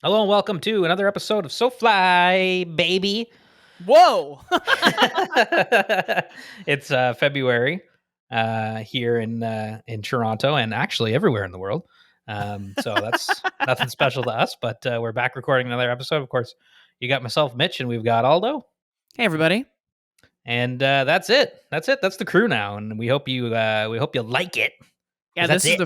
Hello and welcome to another episode of So Fly, baby. Whoa! It's February here in Toronto and actually everywhere in the world. So that's nothing special to us, but we're back recording another episode. Of course, you got myself, Mitch, and we've got Aldo. Hey, everybody. And that's it. That's it. That's the crew now, and we hope you like it. Yeah, That's it.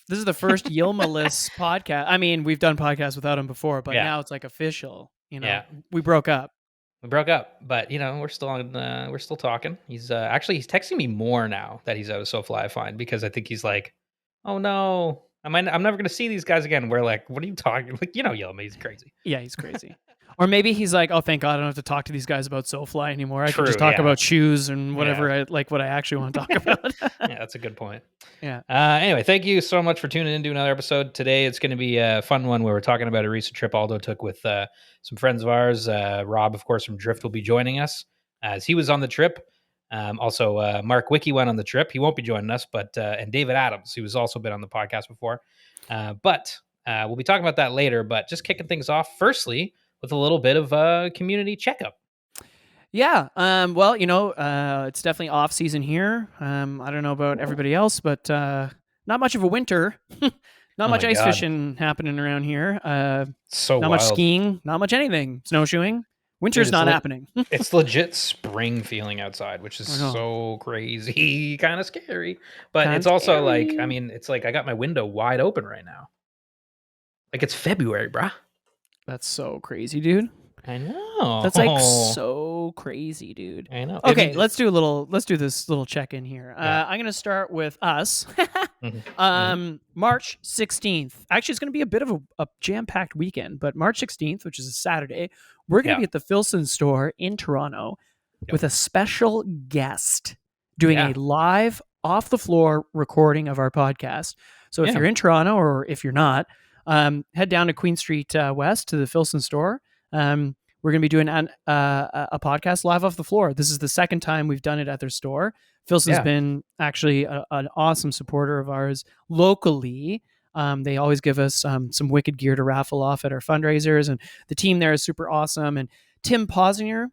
This is the first Yilma-less podcast. I mean, we've done podcasts without him before, but Yeah. now it's like official. Yeah. We broke up. We broke up, but we're still on. We're still talking. He's actually he's texting me more now that he's out of SoFly. I find because I think he's like, oh no, I'm never gonna see these guys again. We're like, what are you talking? Like, Yelma, he's crazy. Yeah, he's crazy. Or maybe he's like, oh, thank God I don't have to talk to these guys about SoFly anymore. I can just talk about shoes and whatever what I actually want to talk about. Yeah, that's a good point. Yeah. Anyway, thank you so much for tuning in to another episode. Today it's going to be a fun one where we're talking about a recent trip Aldo took with some friends of ours. Rob, of course, from Drift will be joining us as he was on the trip. Also, Mark Wiki went on the trip. He won't be joining us, but and David Adams, who's also been on the podcast before. But we'll be talking about that later. But just kicking things off, firstly, with a little bit of a community checkup. Yeah. Well, it's definitely off season here. I don't know about everybody else, but not much of a winter. Not much ice fishing happening around here. So not wild. Much skiing, not much anything. Snowshoeing. Winter's not happening. It's legit spring feeling outside, which is so crazy, kind of scary. But it's also like, I mean, it's like I got my window wide open right now. Like it's February, bruh. That's so crazy, dude. I know. That's like so crazy, dude. I know. Okay, let's do this little check in here. Yeah. I'm gonna start with us. March 16th. Actually, it's gonna be a bit of a jam-packed weekend, but March 16th, which is a Saturday, we're gonna be at the Filson store in Toronto with a special guest doing a live off the floor recording of our podcast. So if you're in Toronto or if you're not, head down to Queen Street West to the Filson store. We're going to be doing a podcast live off the floor. This is the second time we've done it at their store. Filson's been actually an awesome supporter of ours locally. They always give us some wicked gear to raffle off at our fundraisers, and the team there is super awesome. And Tim Posnier,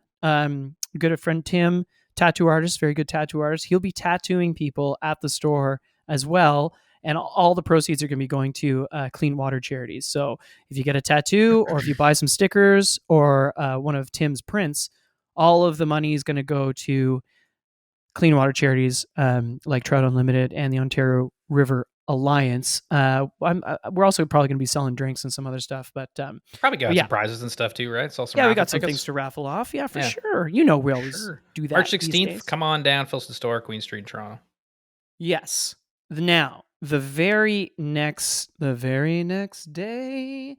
good friend Tim, tattoo artist, very good tattoo artist. He'll be tattooing people at the store as well. And all the proceeds are going to be going to clean water charities. So if you get a tattoo or if you buy some stickers or one of Tim's prints, all of the money is going to go to clean water charities like Trout Unlimited and the Ontario River Alliance. We're also probably going to be selling drinks and some other stuff, but probably got some prizes and stuff too, right? We got some things to raffle off. Yeah, for sure. We always do that. March 16th, come on down, Filson Store, Queen Street, Toronto. Yes. Now, the very next day,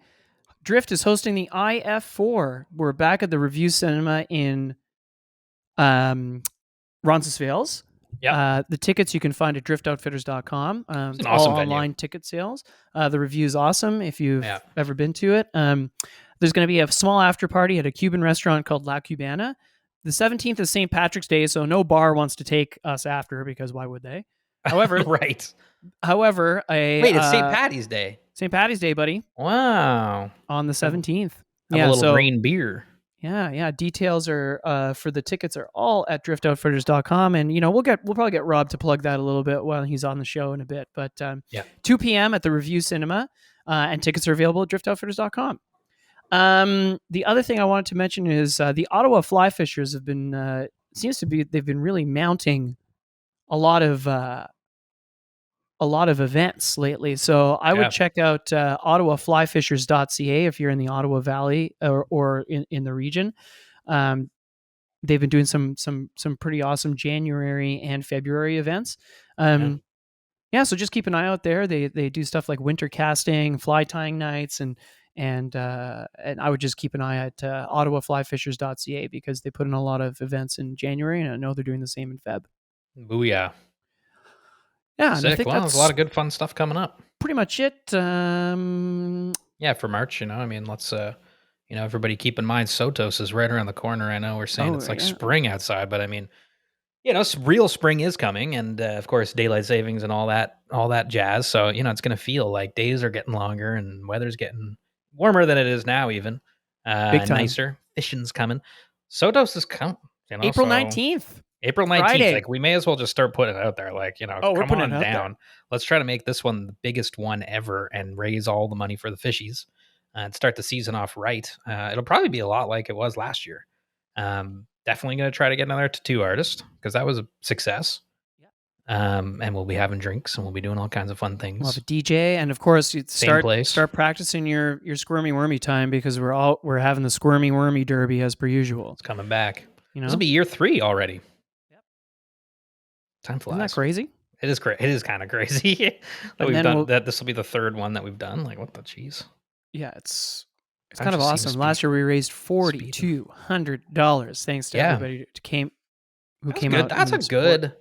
Drift is hosting the IF4. We're back at the Review Cinema in Roncesvalles. Yeah. The tickets you can find at driftoutfitters.com. It's an awesome online ticket sales. The review is awesome if you've ever been to it. There's going to be a small after party at a Cuban restaurant called La Cubana. The 17th is St. Patrick's Day, so no bar wants to take us after because why would they? However, right. However, it's St. Patty's Day. St. Patty's Day, buddy. Wow. On the 17th. A little green beer. Yeah. Details are for the tickets are all at driftoutfitters.com, and we'll probably get Rob to plug that a little bit while he's on the show in a bit. But 2 p.m. at the Review Cinema, and tickets are available at driftoutfitters.com. The other thing I wanted to mention is the Ottawa Fly Fishers have been they've been really mounting a lot of events lately. So I would check out ottawaflyfishers.ca if you're in the Ottawa Valley or in the region. They've been doing some pretty awesome January and February events. So just keep an eye out there. They do stuff like winter casting, fly tying nights, and I would just keep an eye at ottawaflyfishers.ca because they put in a lot of events in January, and I know they're doing the same in Feb. Booyah. Yeah, sick. And I think there's a lot of good fun stuff coming up. Pretty much it. For March, I mean, let's everybody keep in mind Sotos is right around the corner. I know we're saying it's like spring outside, but I mean, real spring is coming, and of course daylight savings and all that jazz. So it's going to feel like days are getting longer and weather's getting warmer than it is now, even Big time. nicer. Fishing's coming. Sotos is coming. April So 19th, April 19th. Friday. Like, we may as well just start putting it out there. Like, Oh, we're come putting it on out there. down. Let's try to make this one the biggest one ever and raise all the money for the fishies and start the season off right. It'll probably be a lot like it was last year. Definitely going to try to get another tattoo artist because that was a success. And we'll be having drinks and we'll be doing all kinds of fun things. We'll have a DJ, and of course, you Same place. start practicing your squirmy wormy time because we're having the squirmy wormy derby as per usual. It's coming back. You know, This will be year 3 already. Yep. Time flies. Isn't that crazy? It is It is kind of crazy that we've done that. This will be the 3rd one that we've done. Like, what the cheese? Yeah, it's Time kind of just seems awesome. to Last be year we raised $4,200 thanks to everybody who came good. out. That's a and support. good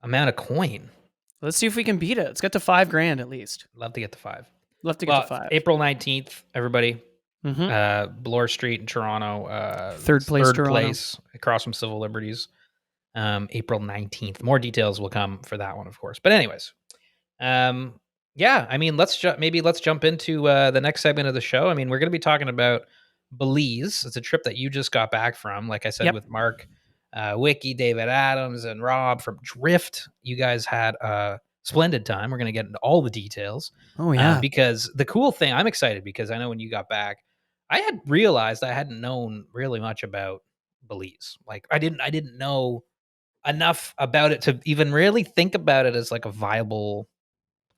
amount of coin. Let's see if we can beat it. Let's get to $5,000 at least. Love to get to 5. Love to get to 5. April 19th, everybody. Mm-hmm. Bloor Street in Toronto. 3rd place, Toronto. Place across from Civil Liberties. April 19th. More details will come for that one, of course. But anyways, yeah, I mean, let's jump into the next segment of the show. I mean, we're going to be talking about Belize. It's a trip that you just got back from, like I said, with Mark, Wiki, David Adams, and Rob from Drift. You guys had a splendid time. We're going to get into all the details. Oh yeah. Because the cool thing, I'm excited because I know when you got back, I had realized I hadn't known really much about Belize. Like, I didn't know enough about it to even really think about it as like a viable.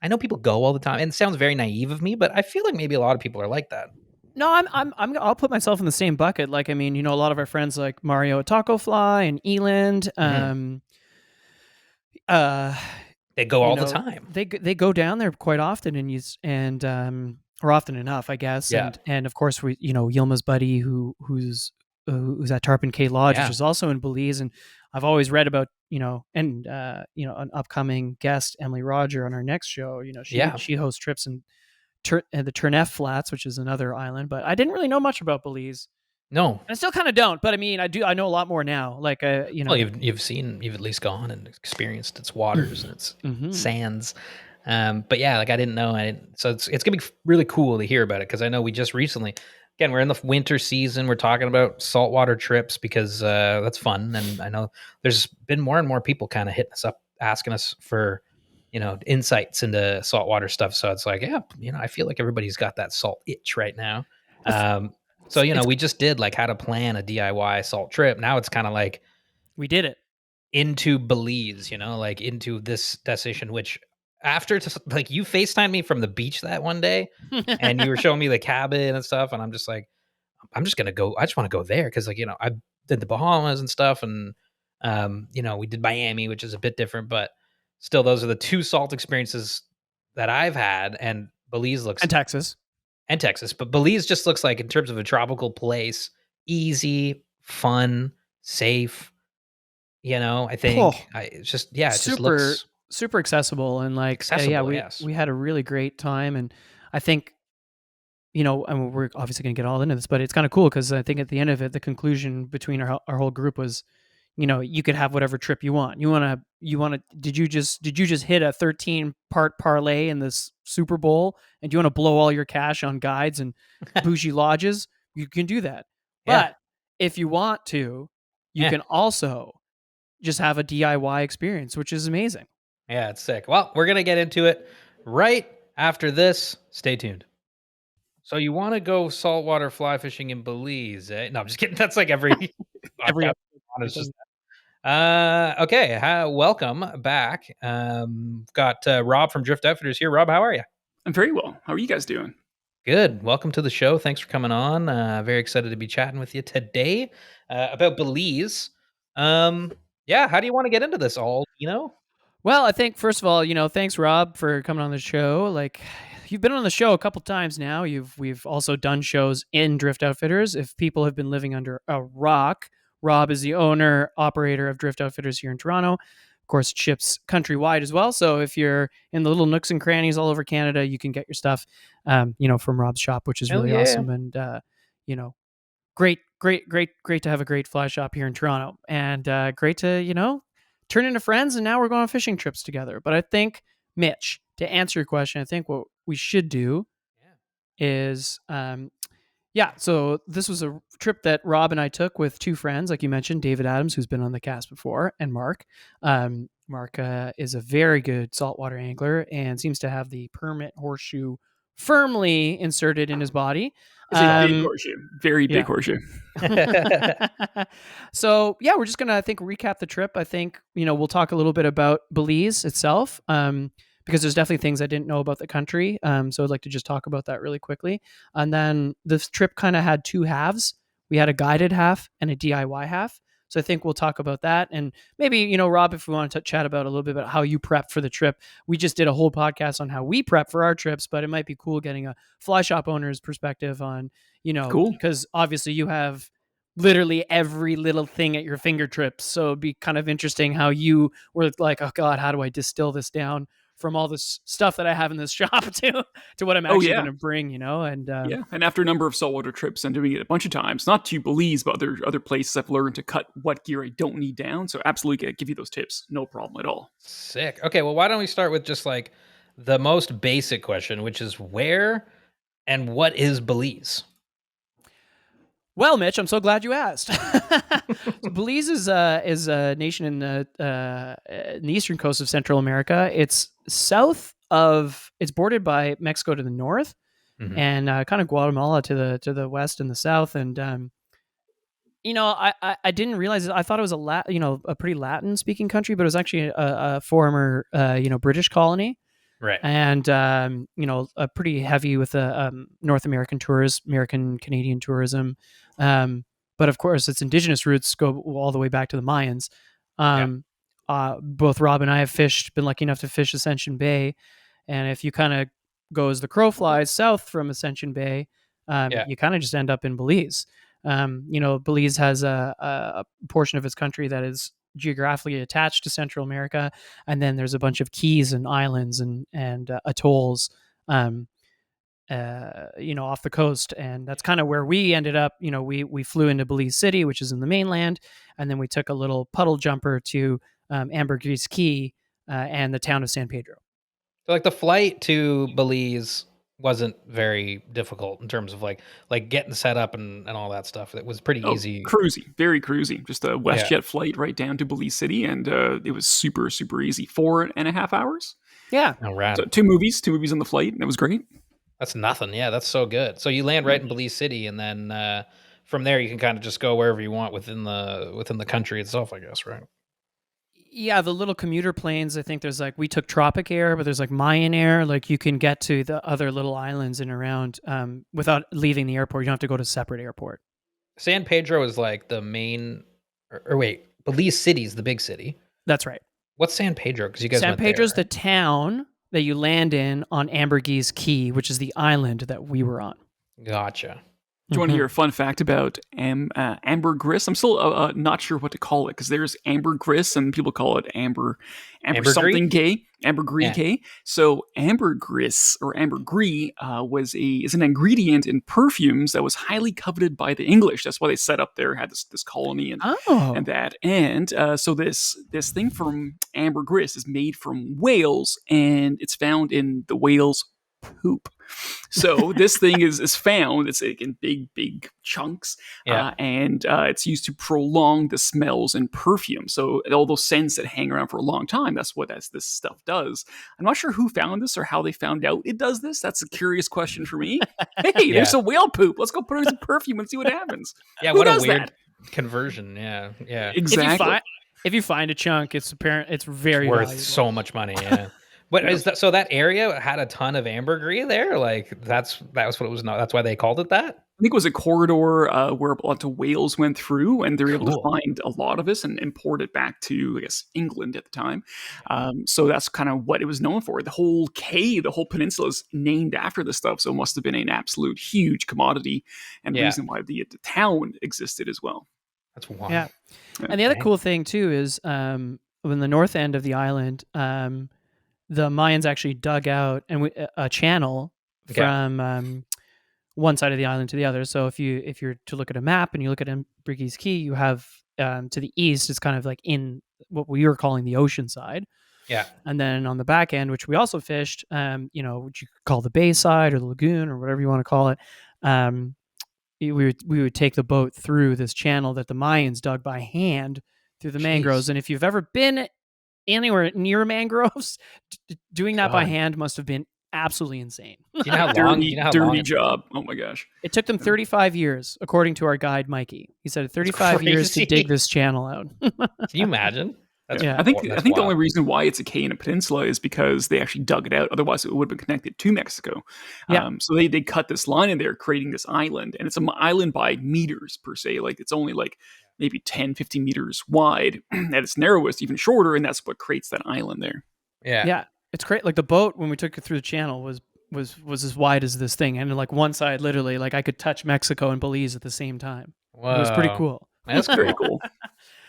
I know people go all the time, and it sounds very naive of me, but I feel like maybe a lot of people are like that. No, I'll put myself in the same bucket. Like, I mean, a lot of our friends like Mario at Taco Fly and Eland, they go all the time. They go down there quite often or often enough, I guess. Yeah. And of course we, Yilma's buddy who's at Tarpon K Lodge, which is also in Belize. And I've always read about, an upcoming guest, Emily Roger, on our next show. She hosts trips in the Turnef Flats, which is another island, but I didn't really know much about Belize. No, and I still kind of don't. But I mean, I know a lot more now. Like, well, you've at least gone and experienced its waters and its sands. But yeah, like I didn't know. So it's gonna be really cool to hear about it because I know we just recently. Again, we're in the winter season. We're talking about saltwater trips because that's fun, and I know there's been more and more people kind of hitting us up, asking us for insights into saltwater stuff. So it's like, yeah, I feel like everybody's got that salt itch right now. So we just did like how to plan a DIY salt trip. Now it's kind of like we did it into Belize, like into this destination, which after like you FaceTimed me from the beach that one day and you were showing me the cabin and stuff. And I'm just like, I'm just going to go. I just want to go there. Cause like, I did the Bahamas and stuff. And, we did Miami, which is a bit different, but still those are the 2 salt experiences that I've had. And Belize looks and Texas, but Belize just looks like, in terms of a tropical place, easy, fun, safe. I think it just looks super accessible and like accessible. We had a really great time, and I think I mean, we're obviously going to get all into this, but it's kind of cool because I think at the end of it, the conclusion between our whole group was, you could have whatever trip you want. You want to? Did you just hit a 13-part parlay in this Super Bowl, and do you want to blow all your cash on guides and bougie lodges? You can do that, but if you want to, you can also just have a DIY experience, which is amazing. Yeah, it's sick. Well, we're going to get into it right after this. Stay tuned. So you want to go saltwater fly fishing in Belize, eh? No, I'm just kidding. That's like every just okay. Welcome back. Got Rob from Drift Outfitters here. Rob, how are you? I'm very well. How are you guys doing? Good. Welcome to the show. Thanks for coming on. Very excited to be chatting with you today about Belize. Yeah, how do you want to get into this all, Well, I think first of all, thanks Rob for coming on the show. Like, you've been on the show a couple times now. We've also done shows in Drift Outfitters. If people have been living under a rock, Rob is the owner, operator of Drift Outfitters here in Toronto. Of course, it ships countrywide as well. So if you're in the little nooks and crannies all over Canada, you can get your stuff, from Rob's shop, which is really awesome. And, great to have a great fly shop here in Toronto, and great to, turn into friends. And now we're going on fishing trips together. But I think, Mitch, to answer your question, I think what we should do is so this was a trip that Rob and I took with two friends, like you mentioned, David Adams, who's been on the cast before, and Mark. Mark is a very good saltwater angler and seems to have the permit horseshoe firmly inserted in his body. It's a big horseshoe, very big horseshoe. So yeah, we're just gonna, I think, recap the trip. I think we'll talk a little bit about Belize itself, because there's definitely things I didn't know about the country. So I'd like to just talk about that really quickly. And then this trip kind of had two halves. We had a guided half and a DIY half. So I think we'll talk about that. And maybe, Rob, if we want to chat about a little bit about how you prep for the trip. We just did a whole podcast on how we prep for our trips, but it might be cool getting a fly shop owner's perspective on, Cool. because obviously you have literally every little thing at your fingertips. So it'd be kind of interesting how you were like, oh God, how do I distill this down from all this stuff that I have in this shop to what I'm actually going to bring, and and after a number of saltwater trips and doing it a bunch of times, not to Belize, but other places, I've learned to cut what gear I don't need down. So absolutely give you those tips, no problem at all. Sick. Okay, well, why don't we start with just like the most basic question, which is where and what is Belize? Well, Mitch, I'm so glad you asked. So Belize is a nation in the eastern coast of Central America. It's bordered by Mexico to the north, and kind of Guatemala to the west and the south. And I didn't realize it. I thought it was a pretty Latin speaking country, but it was actually a former British colony. Right. And, pretty heavy with North American tourists, American Canadian tourism. But of course, its indigenous roots go all the way back to the Mayans. Both Rob and I have been lucky enough to fish Ascension Bay. And if you kind of go as the crow flies south from Ascension Bay, you kind of just end up in Belize. Belize has a portion of its country that is geographically attached to Central America, and then there's a bunch of keys and islands and atolls, off the coast, and that's kind of where we ended up. We flew into Belize City, which is in the mainland, and then we took a little puddle jumper to Ambergris Key and the town of San Pedro. So, like, the flight to Belize wasn't very difficult in terms of like getting set up and all that stuff. It was pretty easy. Cruisy, very cruisy. Just a WestJet flight right down to Belize City, and it was super, super easy. 4.5 hours. Yeah. Oh, rad. So two movies on the flight, and it was great. That's nothing. Yeah, that's so good. So you land right in Belize City, and then from there you can kind of just go wherever you want within the country itself, I guess, right? Yeah, the little commuter planes, I think there's we took Tropic Air, but there's Mayan Air. You can get to the other little islands and around without leaving the airport. You don't have to go to a separate airport. San Pedro is the main, or wait, Belize City's the big city. That's right. What's San Pedro? Because you guys San went Pedro's there, the town that you land in on Ambergris Key, which is the island that we were on. Gotcha. Do you want to hear a fun fact about ambergris? I'm still not sure what to call it because there's ambergris and people call it amber something gay, ambergris gay. So ambergris or ambergris is an ingredient in perfumes that was highly coveted by the English. That's why they set up there, had this colony and that. And so this thing from ambergris is made from whales, and it's found in the whale's poop. So this thing is found, it's in big chunks, and it's used to prolong the smells and perfume. So all those scents that hang around for a long time, that's what this stuff does. I'm not sure who found this or how they found out it does this. That's a curious question for me. Hey, there's some whale poop. Let's go put it in some perfume and see what happens. Yeah, who what does a weird that? Conversion. Yeah, exactly. If you find a chunk, it's very worth valuable. So much money. Yeah. But is that so? That area had a ton of ambergris there. That was what it was. That's why they called it that. I think it was a corridor where a lot of whales went through, and they're able to find a lot of this and import it back to, I guess, England at the time. So that's kind of what it was known for. The whole the whole peninsula is named after this stuff, so it must have been an absolute huge commodity and reason why the town existed as well. That's wild. Yeah. And the other cool thing too is when the north end of the island, the Mayans actually dug out a channel from one side of the island to the other. So if you're to look at a map and you look at Ambergris Key, you have to the east, it's kind of in what we were calling the ocean side. Yeah. And then on the back end, which we also fished, which you could call the bayside or the lagoon or whatever you want to call it, we would take the boat through this channel that the Mayans dug by hand through the mangroves. And if you've ever been anywhere near mangroves, doing that by hand must have been absolutely insane. Do you know how long? Dirty job. Oh my gosh! It took them 35 years, according to our guide Mikey. He said 35 years to dig this channel out. Can you imagine? I think the only reason why it's a K in a peninsula is because they actually dug it out. Otherwise, it would have been connected to Mexico. So they cut this line in there, creating this island, and it's an island by meters per se. Like it's only like maybe 10, 15 meters wide. At its narrowest, even shorter, and that's what creates that island there. Yeah, it's great. Like the boat when we took it through the channel was as wide as this thing, and like one side literally, like I could touch Mexico and Belize at the same time. Whoa. It was pretty cool. That's very cool.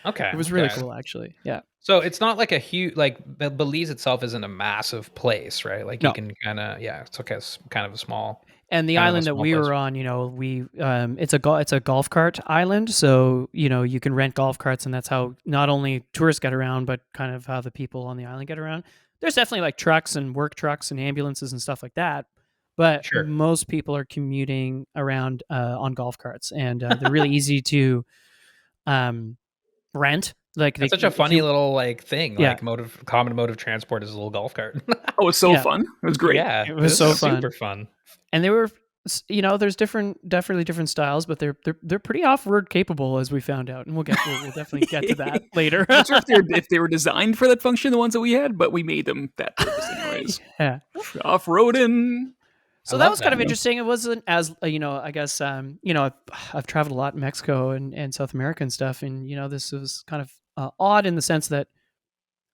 Okay, it was really cool actually. Yeah. So it's not like a huge, like Belize itself isn't a massive place, right? Like you can kind of, it's okay. It's kind of a small. And the island that we were on, it's a golf cart island. So, you can rent golf carts, and that's how not only tourists get around, but kind of how the people on the island get around. There's definitely like trucks and work trucks and ambulances and stuff like that. But most people are commuting around on golf carts, and they're really easy to rent. Like it's such a funny little like thing. Like common mode of transport is a little golf cart. Oh, it's so fun. It was great. Yeah, it was so fun. Super fun. And they were, there's definitely different styles, but they're pretty off-road capable, as we found out, and we'll definitely get to that later. I'm not sure if they were designed for that function, the ones that we had, but we made them that purpose anyways. Yeah, off-roading. So that was kind of interesting. It wasn't as I guess I've traveled a lot in Mexico and South America and stuff, and this was kind of odd in the sense that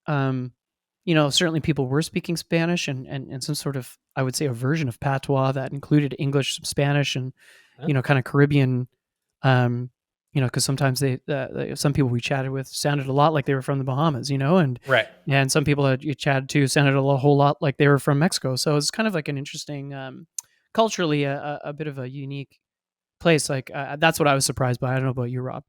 certainly people were speaking Spanish and some sort of, I would say, a version of patois that included English, some Spanish, and kind of Caribbean. Because sometimes some people we chatted with sounded a lot like they were from the Bahamas, and some people that you chatted to sounded a whole lot like they were from Mexico. So it's kind of like an interesting, culturally, a bit of a unique place. Like that's what I was surprised by. I don't know about you, Rob.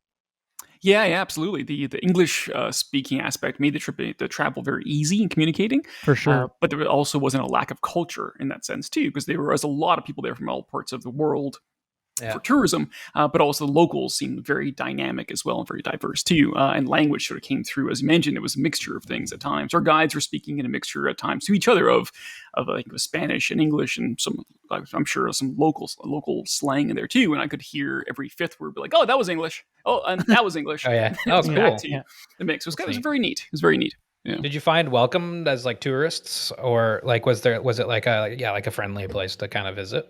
Yeah, absolutely. The English speaking aspect made the travel very easy in communicating. For sure. But there also wasn't a lack of culture in that sense, too, because there was a lot of people there from all parts of the world for tourism, but also the locals seemed very dynamic as well and very diverse, too. And language sort of came through. As you mentioned, it was a mixture of things at times. Our guides were speaking in a mixture at times to each other of like Spanish and English and some, I'm sure, some local slang in there, too. And I could hear every fifth word be like, oh, that was English. Oh, and that was English. Oh, yeah. That was cool. The mix. It was very neat. It was very neat. Yeah. Did you find welcomed as like tourists, or like was it like a friendly place to kind of visit?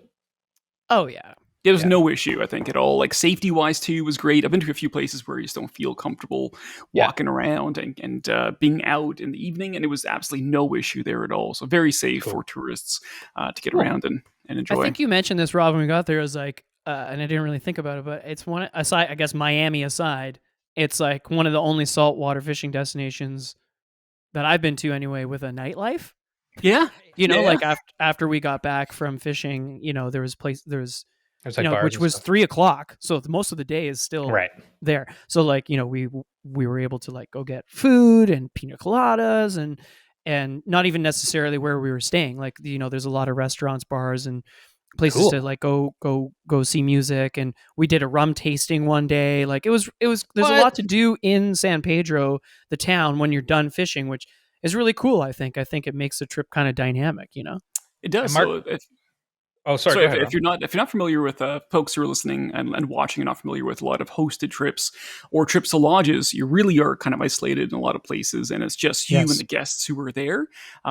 Oh, yeah. There was no issue, I think, at all. Like safety-wise, too, was great. I've been to a few places where you just don't feel comfortable walking around and being out in the evening, and it was absolutely no issue there at all. So very safe for tourists to get around and enjoy. I think you mentioned this, Rob, when we got there. It was like, and I didn't really think about it, but it's one aside. I guess Miami aside, it's like one of the only saltwater fishing destinations that I've been to anyway with a nightlife. Yeah, like after we got back from fishing, there was like which was 3:00, so most of the day is still there. So like we were able to like go get food and pina coladas and not even necessarily where we were staying. Like there's a lot of restaurants, bars, and places to like go see music. And we did a rum tasting one day. Like it was there's a lot to do in San Pedro, the town, when you're done fishing, which is really cool. I think it makes the trip kind of dynamic. It does. Sorry. So if you're not familiar with folks who are listening and watching and not familiar with a lot of hosted trips or trips to lodges, you really are kind of isolated in a lot of places, and it's just you and the guests who are there.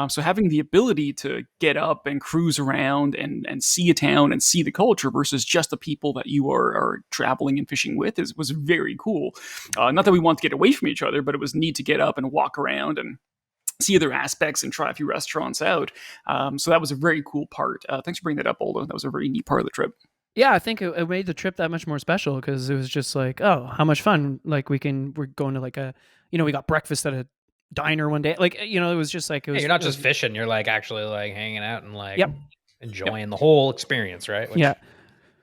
So having the ability to get up and cruise around and see a town and see the culture versus just the people that you are traveling and fishing with was very cool. Not that we want to get away from each other, but it was neat to get up and walk around and see other aspects and try a few restaurants out. So that was a very cool part. Thanks for bringing that up, Aldo. That was a very neat part of the trip. Yeah, I think it made the trip that much more special because it was just like, oh, how much fun. Like we're going to like we got breakfast at a diner one day. Like, it was just like, you're not just fishing. You're like actually like hanging out and like enjoying the whole experience, right?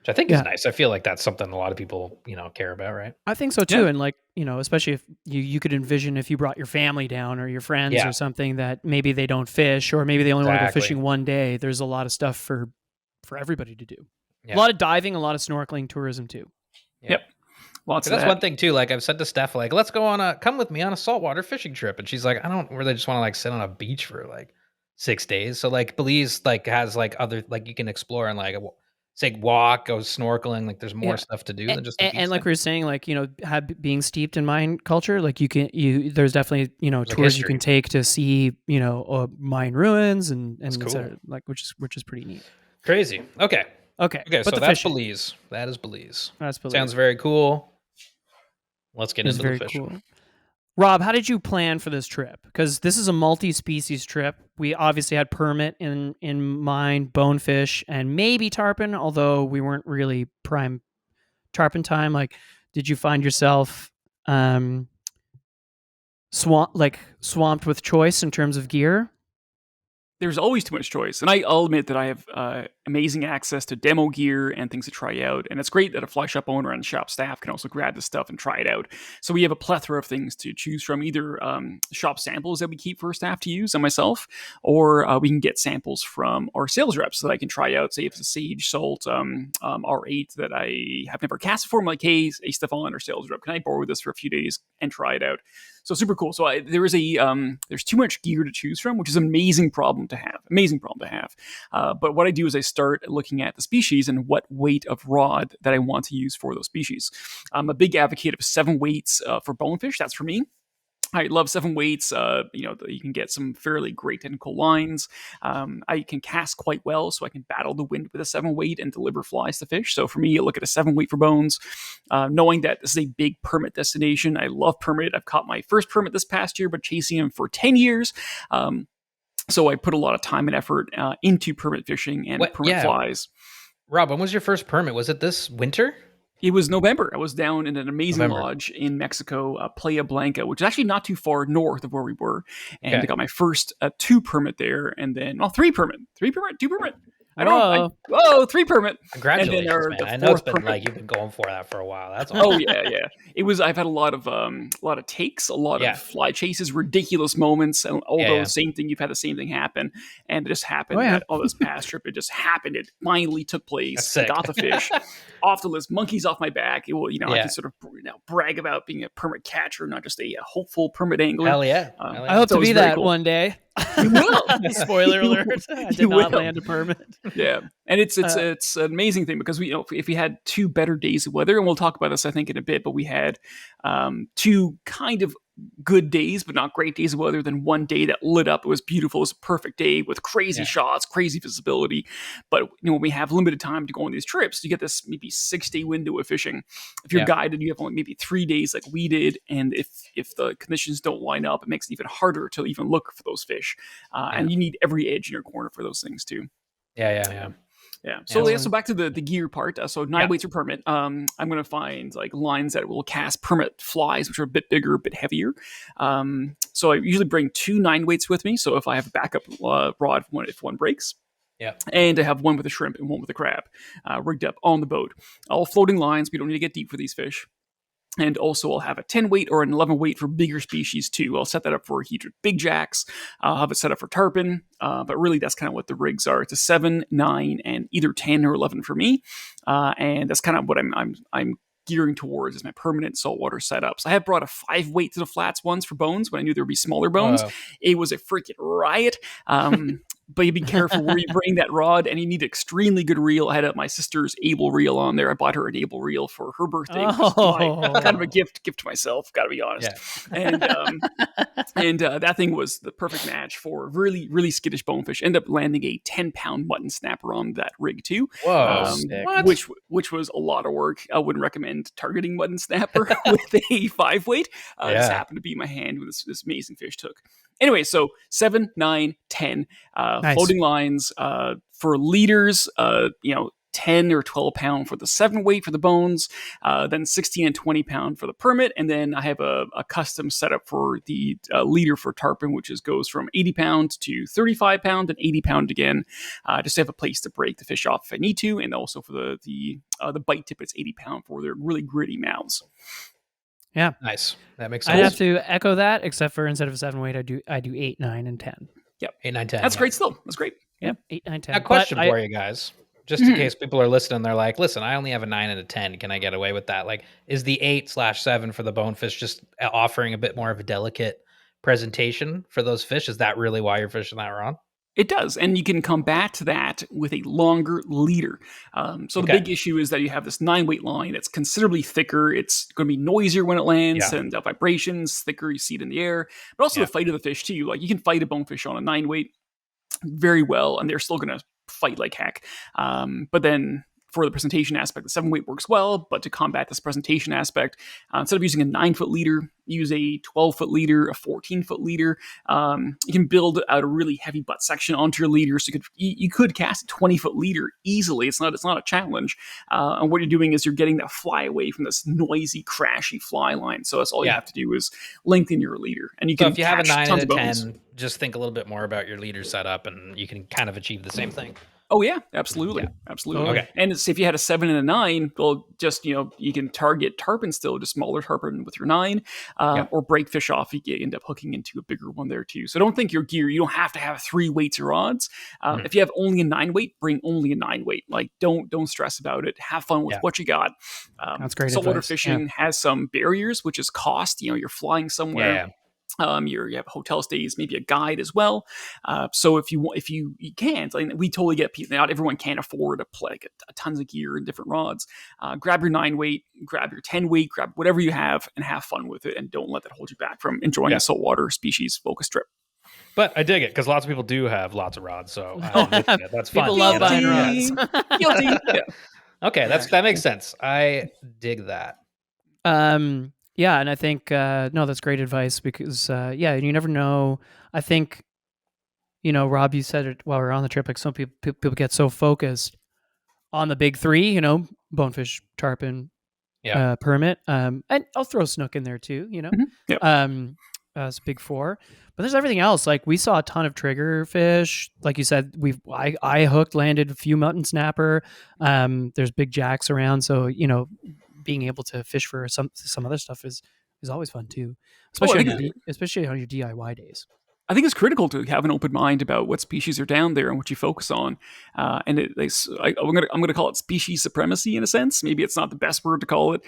which I think is nice. I feel like that's something a lot of people, care about, right? I think so too. And like, especially if you could envision if you brought your family down or your friends or something that maybe they don't fish, or maybe they only want to go fishing one day. There's a lot of stuff for everybody to do. A lot of diving, a lot of snorkeling, tourism too. Yep. Lots of that's that. one thing too. Like I've said to Steph, like, let's go come with me on a saltwater fishing trip. And she's like, I don't really just want to like sit on a beach for like 6 days. So like Belize like has like other, like you can explore and like say walk, go snorkeling. Like there's more stuff to do than just the beach. And like we were saying, like, being steeped in Mayan culture, like there's definitely, tours you can take to see, Mayan ruins and cool. Like, which is pretty neat. Crazy. Okay. So that's Belize. That is Belize. That's Belize. Sounds very cool. Let's get into the fishing. Cool. Rob, how did you plan for this trip? Because this is a multi-species trip. We obviously had permit in mind, bonefish, and maybe tarpon, although we weren't really prime tarpon time. Like, did you find yourself swamped with choice in terms of gear? There's always too much choice. And I'll admit that I have amazing access to demo gear and things to try out. And it's great that a fly shop owner and shop staff can also grab this stuff and try it out. So we have a plethora of things to choose from, either shop samples that we keep for staff to use and myself, or we can get samples from our sales reps that I can try out. Say if it's a sage salt R8 that I have never cast before, I'm like, hey, Stefan, our sales rep, can I borrow this for a few days and try it out? So super cool. So there's too much gear to choose from, which is an amazing problem to have. But what I do is I start looking at the species and what weight of rod that I want to use for those species. I'm a big advocate of 7 weights for bonefish. That's for me. I love 7 weights. You can get some fairly great technical lines. I can cast quite well, so I can battle the wind with a 7 weight and deliver flies to fish. So for me, I look at a 7 weight for bones, knowing that this is a big permit destination. I love permit. I've caught my first permit this past year, but chasing him for 10 years. So I put a lot of time and effort into permit fishing and permit flies. Rob, when was your first permit? Was it this winter? It was November. I was down in an amazing lodge in Mexico, Playa Blanca, which is actually not too far north of where we were. And I got my first 2 permit there, and then 3 permit, 2 permit. Whoa, 3 permit. Congratulations, man. I know it's been permit. Like you've been going for that for a while. That's awesome. Oh yeah. It was. I've had a lot of takes, a lot of fly chases, ridiculous moments. And although same thing, you've had the same thing happen, and it just happened. This past trip, it just happened. It finally took place. I got the fish off the list, monkeys off my back. I can sort of brag about being a permit catcher, not just a hopeful permit angler. Hell yeah! I hope to be that one day. You will. Spoiler alert! I did not land a permit. Yeah, and it's an amazing thing because if we had 2 better days of weather, and we'll talk about this I think in a bit, but we had 2 kind of good days but not great days of weather, than one day that lit up. It was beautiful. It was a perfect day with crazy shots, crazy visibility. But when we have limited time to go on these trips, you get this maybe 6-day window of fishing. If you're guided, you have only maybe 3 days like we did, and if the conditions don't line up, it makes it even harder to even look for those fish. And you need every edge in your corner for those things too. Yeah. So back to the gear part. So 9 weights are permit. I'm going to find like lines that will cast permit flies, which are a bit bigger, a bit heavier. So I usually bring 2 9 weights with me. So if I have a backup rod if one breaks. Yeah. And I have one with a shrimp and one with a crab rigged up on the boat. All floating lines. We don't need to get deep for these fish. And also I'll have a 10 weight or an 11 weight for bigger species too. I'll set that up for huge big jacks. I'll have it set up for tarpon. But really that's kind of what the rigs are. It's a 7, 9, and either 10 or 11 for me. And that's kind of what I'm gearing towards as my permanent saltwater setups. I have brought a 5 weight to the flats once for bones when I knew there would be smaller bones. It was a freaking riot. But you be careful where you bring that rod, and you need extremely good reel. I had my sister's Able reel on there. I bought her an Able reel for her birthday, which is kind of a gift to myself, gotta be honest. Yeah. And that thing was the perfect match for really, really skittish bonefish. Ended up landing a 10-pound mutton snapper on that rig too. Whoa, which was a lot of work. I wouldn't recommend targeting mutton snapper with a 5 weight. This happened to be my hand when this amazing fish took. Anyway, so 7, 9, 10 nice. Floating lines for leaders. 10 or 12 pound for the 7 weight for the bones, then 16 and 20 pound for the permit, and then I have a custom setup for the leader for tarpon, which goes from 80 pound to 35 pound and 80 pound again, just to have a place to break the fish off if I need to, and also for the bite tip, it's 80 pound for their really gritty mouths. Yeah, nice. That makes sense. I'd have to echo that, except for instead of a 7 weight, I do 8, 9, and 10. Yep, 8, 9, 10. That's great. Still, that's great. Yep, 8, 9, 10. A question for you guys, just in case people are listening. They're like, "Listen, I only have a 9 and a 10. Can I get away with that?" Like, is the 8/7 for the bonefish just offering a bit more of a delicate presentation for those fish? Is that really why you're fishing that rod? It does, and you can combat that with a longer leader. So the big issue is that you have this 9 weight line that's considerably thicker. It's going to be noisier when it lands, and vibrations thicker. You see it in the air, but also the fight of the fish too. Like, you can fight a bonefish on a 9 weight very well, and they're still going to fight like heck. But then for the presentation aspect, the 7 weight works well, but to combat this presentation aspect, instead of using a 9-foot leader, use a 12-foot leader, a 14-foot leader. You can build out a really heavy butt section onto your leader, so you could cast a 20-foot leader easily. It's not a challenge. And what you're doing is you're getting that fly away from this noisy, crashy fly line. So that's all you have to do is lengthen your leader, and you can. So if you have a 9 and a 10, just think a little bit more about your leader setup, and you can kind of achieve the same thing. Oh yeah, absolutely, absolutely. Okay, and if you had a 7 and a 9, well, just you can target tarpon still, just smaller tarpon with your 9, or break fish off. You end up hooking into a bigger one there too. So don't think your gear. You don't have to have 3 weights or rods. If you have only a 9 weight, bring only a 9 weight. Like, don't stress about it. Have fun with what you got. That's great. Saltwater fishing has some barriers, which is cost. You're flying somewhere. Yeah. You have hotel stays, maybe a guide as well. So if you can't, like, we totally get people. Not everyone can afford to play tons of gear and different rods. Grab your 9 weight, grab your 10 weight, grab whatever you have, and have fun with it. And don't let that hold you back from enjoying a saltwater species focus trip. But I dig it, because lots of people do have lots of rods, so that's fun. People love buying rods. Guilty. Okay, that makes sense. I dig that. Yeah, and I think no, that's great advice, because you never know. I think, Rob, you said it while we were on the trip. Like, some people get so focused on the big 3, bonefish, tarpon, permit, and I'll throw snook in there too. It's big 4, but there's everything else. Like, we saw a ton of trigger fish. Like you said, I hooked, landed a few mutton snapper. There's big jacks around, so being able to fish for some other stuff is always fun too, especially on your DIY days. I think it's critical to have an open mind about what species are down there and what you focus on. And I'm going to call it species supremacy in a sense. Maybe it's not the best word to call it,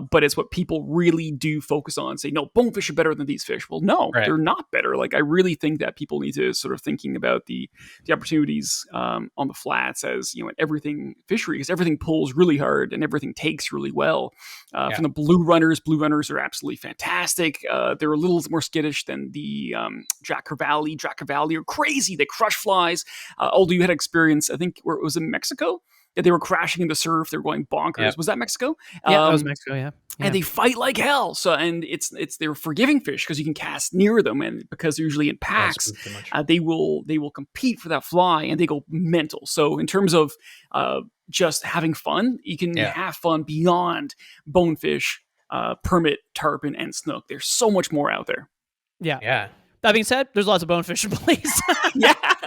but it's what people really do focus on. Say, no, bonefish are better than these fish. Well, no, they're not better. Like, I really think that people need to sort of thinking about the opportunities on the flats as, everything fishery, because everything pulls really hard and everything takes really well. From the blue runners are absolutely fantastic. They're a little more skittish than the Jack Crevalle are crazy. They crush flies. Although you had experience, I think, where it was in Mexico, that they were crashing in the surf. They were going bonkers. Yeah. Was that Mexico? Yeah, that was Mexico. Yeah. And they fight like hell. So, and they're forgiving fish because you can cast near them, and because they're usually in packs, they will compete for that fly, and they go mental. So in terms of just having fun, you can have fun beyond bonefish, permit, tarpon, and snook. There's so much more out there. Yeah. That being said, there's lots of bonefish in Belize.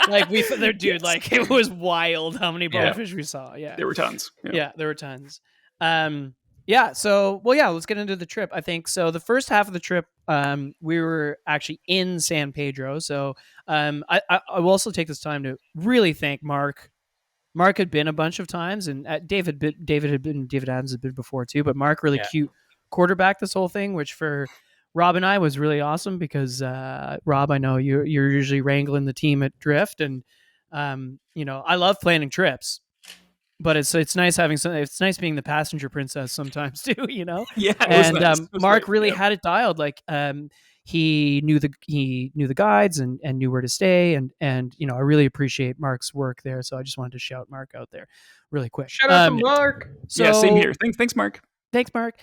Like, like, it was wild how many bonefish we saw. Yeah, there were tons. Yeah, there were tons. So let's get into the trip. I think so. The first half of the trip, we were actually in San Pedro. So I will also take this time to really thank Mark. Mark had been a bunch of times, and David Adams had been before too. But Mark really cute quarterback this whole thing, which for Rob and I was really awesome, because Rob, I know you're usually wrangling the team at Drift, and I love planning trips, but it's nice having it's nice being the passenger princess sometimes too, Yeah, and nice. Mark really had it dialed. Like, he knew the guides and knew where to stay, and I really appreciate Mark's work there. So I just wanted to shout Mark out there really quick. Shout out to Mark. So, same here. Thanks, Mark. Thanks, Mark.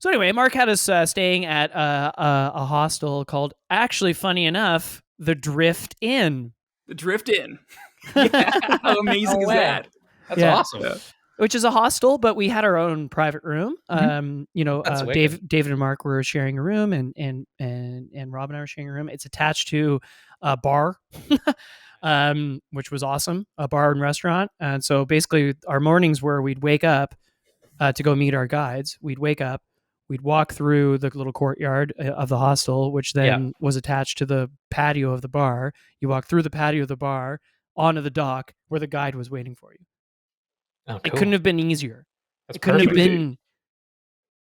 So anyway, Mark had us staying at a hostel called, actually, funny enough, the Drift Inn. The Drift Inn. Yeah, how amazing is that? That's awesome. Yeah. Which is a hostel, but we had our own private room. That's David and Mark were sharing a room, and Rob and I were sharing a room. It's attached to a bar, which was awesome, a bar and restaurant. And so basically, our mornings were we'd wake up to go meet our guides. We'd wake up, we'd walk through the little courtyard of the hostel, which then was attached to the patio of the bar. You walk through the patio of the bar onto the dock where the guide was waiting for you. Oh, cool. It couldn't have been easier. It couldn't have been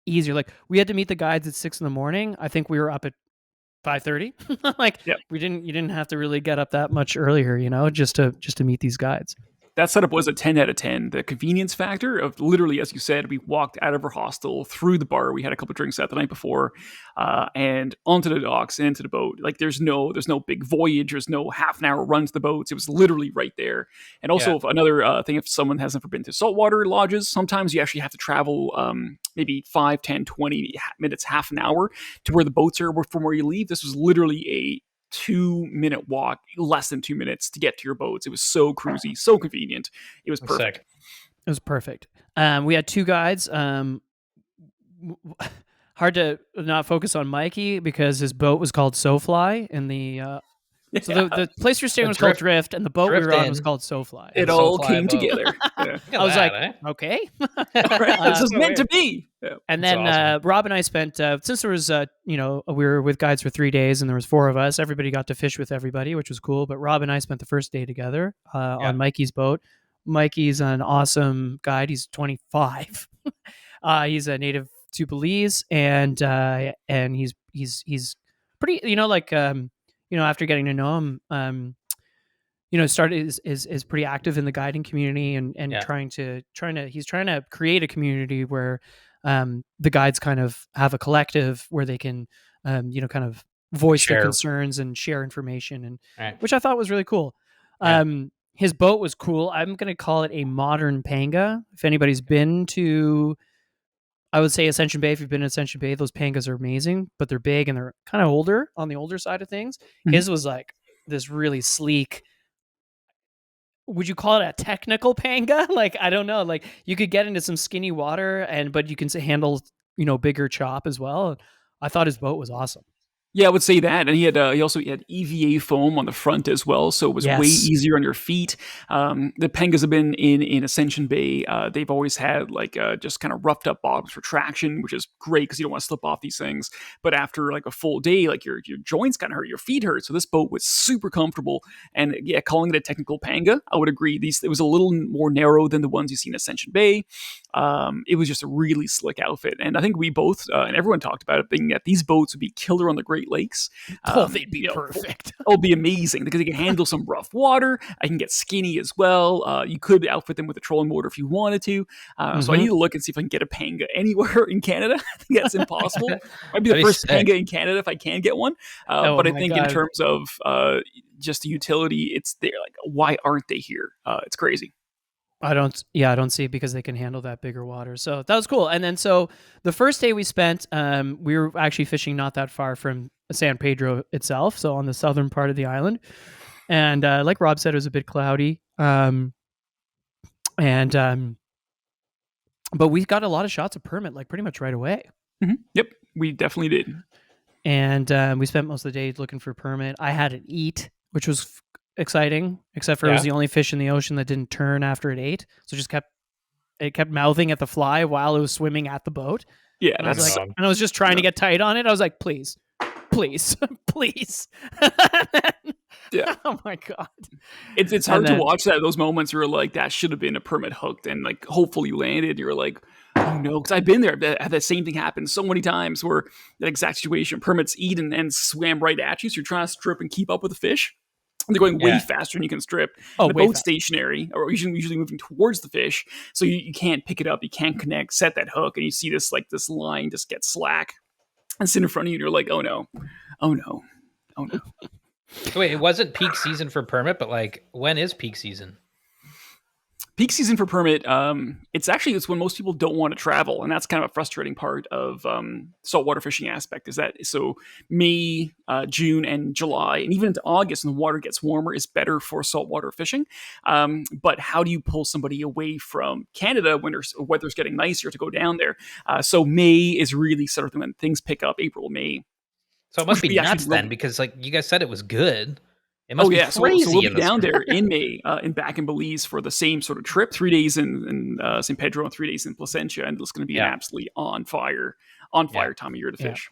easier. Like we had to meet the guides at 6 a.m. I think we were up at 5:30. You didn't have to really get up that much earlier, just to meet these guides. That setup was a 10 out of 10. The convenience factor of literally, as you said, we walked out of our hostel through the bar. We had a couple of drinks out the night before, and onto the docks and into the boat. Like there's no big voyage. There's no half an hour run to the boats. It was literally right there. And also another thing, if someone has never been to saltwater lodges, sometimes you actually have to travel maybe 5, 10, 20 minutes, half an hour to where the boats are from where you leave. This was literally a 2-minute walk, less than 2 minutes to get to your boats. It was so cruisy, so convenient. It was perfect. Sick. It was perfect. We had 2 guides. Hard to not focus on Mikey because his boat was called SoFly, and so the place we were staying was called Drift, and the boat we were on was called SoFly. It all came together. I was okay. This is meant to be. Yeah, and then awesome. Rob and I spent since there was we were with guides for 3 days and there was 4 of us. Everybody got to fish with everybody, which was cool. But Rob and I spent the first day together on Mikey's boat. Mikey's an awesome guide. He's 25. He's a native to Belize, and he's pretty. After getting to know him, started is pretty active in the guiding community and trying to create a community where the guides kind of have a collective where they can kind of voice their concerns and share information, and which I thought was really cool. His boat was cool. I'm going to call it a modern panga. If anybody's been to, I would say Ascension Bay. If you've been to Ascension Bay, those pangas are amazing, but they're big and they're kind of older, on the older side of things. Mm-hmm. His was like this really sleek. Would you call it a technical panga? Like, I don't know. Like you could get into some skinny water but you can handle, bigger chop as well. I thought his boat was awesome. Yeah, I would say that. And he also had EVA foam on the front as well, so it was way easier on your feet. The pangas have been in Ascension Bay. They've always had just kind of roughed up bottoms for traction, which is great because you don't want to slip off these things. But after like a full day, like your joints kind of hurt, your feet hurt. So this boat was super comfortable. And yeah, calling it a technical panga, I would agree. It was a little more narrow than the ones you see in Ascension Bay. It was just a really slick outfit. And I think we both, and everyone talked about it, thinking that these boats would be killer on the Great Lakes. They'd be perfect. It'll be amazing because they can handle some rough water. I can get skinny as well. You could outfit them with a trolling motor if you wanted to. So I need to look and see if I can get a panga anywhere in Canada. I think that's impossible. Might be the first panga in Canada if I can get one. But I think in terms of just the utility, it's there. Like, why aren't they here? It's crazy. I don't see it because they can handle that bigger water. So that was cool. And then so the first day we spent, we were actually fishing not that far from San Pedro itself, so on the southern part of the island. And like Rob said, it was a bit cloudy. But we got a lot of shots of permit, like pretty much right away. Mm-hmm. Yep, we definitely did. And we spent most of the day looking for permit. I had an eat, which was exciting, except for it was the only fish in the ocean that didn't turn after it ate, so it kept mouthing at the fly while it was swimming at the boat. Yeah, and I was just trying to get tight on it. I was like, please please. Yeah. Oh my god. It's hard to watch those moments where like that should have been a permit hooked and like hopefully landed. You're like, oh no, because I've been there. That same thing happened so many times where that exact situation, permits eat and swam right at you. So you're trying to strip and keep up with the fish. They're going way faster than you can strip. The boat's stationary, or usually moving towards the fish, so you can't pick it up, you can't connect, set that hook, and you see this line just get slack and sit in front of you, and you're like, oh no. Wait, it wasn't peak season for permit, but like, when is peak season? peak season for permit, it's when most people don't want to travel, and that's kind of a frustrating part of saltwater fishing aspect. Is that so May, June, and July, and even into August, when the water gets warmer, is better for saltwater fishing. But how do you pull somebody away from Canada when weather's getting nicer to go down there? So May is really sort of when things pick up. April, May. So it must be nuts then, because like you guys said, it was good. It must be crazy. So we'll be down there in May, back in Belize for the same sort of trip. 3 days in St. Pedro and 3 days in Placentia, and it's going to be an absolutely on fire time of year to fish.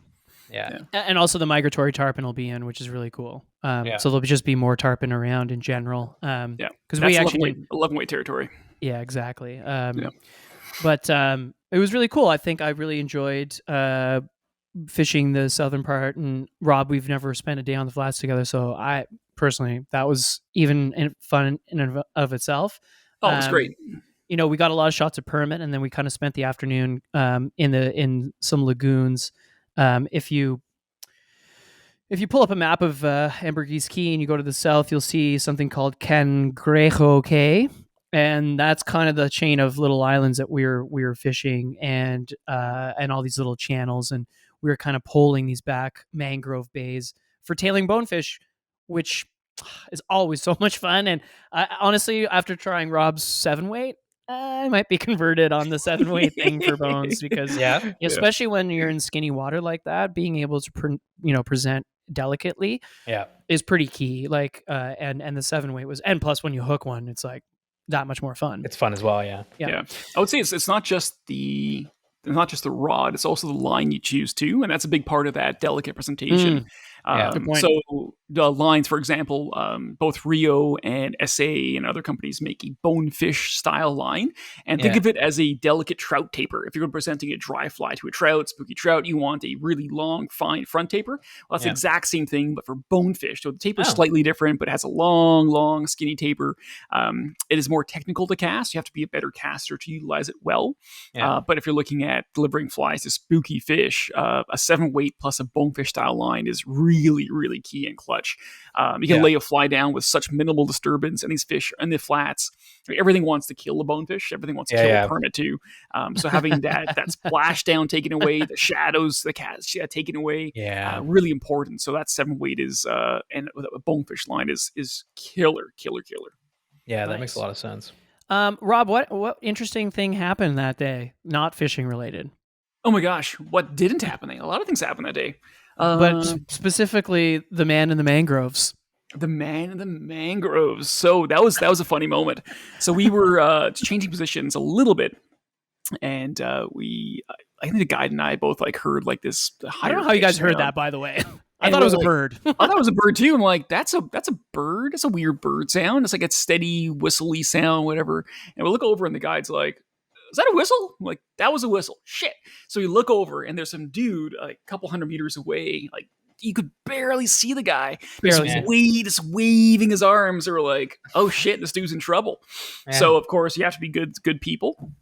Yeah. And also the migratory tarpon will be in, which is really cool. So there'll just be more tarpon around in general. Because we actually 11-weight territory. Yeah, exactly. But it was really cool. I think I really enjoyed fishing the southern part. And Rob, we've never spent a day on the flats together, so I personally, that was even fun in and of itself. Oh, it was great. We got a lot of shots of permit, and then we kind of spent the afternoon in some lagoons. If you pull up a map of Ambergris Key and you go to the south, you'll see something called Cangrejo Cay, and that's kind of the chain of little islands that we were fishing, and all these little channels, and we were kind of pulling these back mangrove bays for tailing bonefish, which is always so much fun. And honestly, after trying Rob's 7-weight, I might be converted on the 7-weight thing for bones, because especially when you're in skinny water like that, being able to present delicately is pretty key. Like and the 7-weight was, and plus when you hook one, it's like that much more fun. It's fun as well. Yeah. I would say it's not just the rod, it's also the line you choose too, and that's a big part of that delicate presentation. Good point. So the lines, for example, both Rio and SA and other companies make a bonefish style line, and think of it as a delicate trout taper. If you're presenting a dry fly to a trout, spooky trout, you want a really long, fine front taper. Well, that's the exact same thing, but for bonefish. So the taper is slightly different, but it has a long, skinny taper. It is more technical to cast. You have to be a better caster to utilize it well. But if you're looking at delivering flies to spooky fish, a 7-weight plus a bonefish style line is really, really key and clutch. You can lay a fly down with such minimal disturbance, and these fish in the flats, everything wants to kill the bonefish. Everything wants to kill a permit too. So having that splash down taken away, the shadows, the cats taken away, really important. So that 7-weight is and a bonefish line is killer. Yeah, that makes a lot of sense. Rob, what interesting thing happened that day? Not fishing related. Oh my gosh, what didn't happen? A lot of things happened that day. But specifically, the man in the mangroves. The man in the mangroves. So that was a funny moment. So we were changing positions a little bit, and I think the guide and I both heard this. I don't know how you guys heard that, by the way. I thought it was a bird. I thought it was a bird too. I'm like, that's a bird. It's a weird bird sound. It's like a steady whistly sound, whatever. And we look over, and the guide's like, is that a whistle? I'm like, that was a whistle. Shit. So we look over, and there's some dude a couple hundred meters away. You could barely see the guy. Just waving his arms. Or like, oh shit, this dude's in trouble. Yeah. So of course you have to be good people.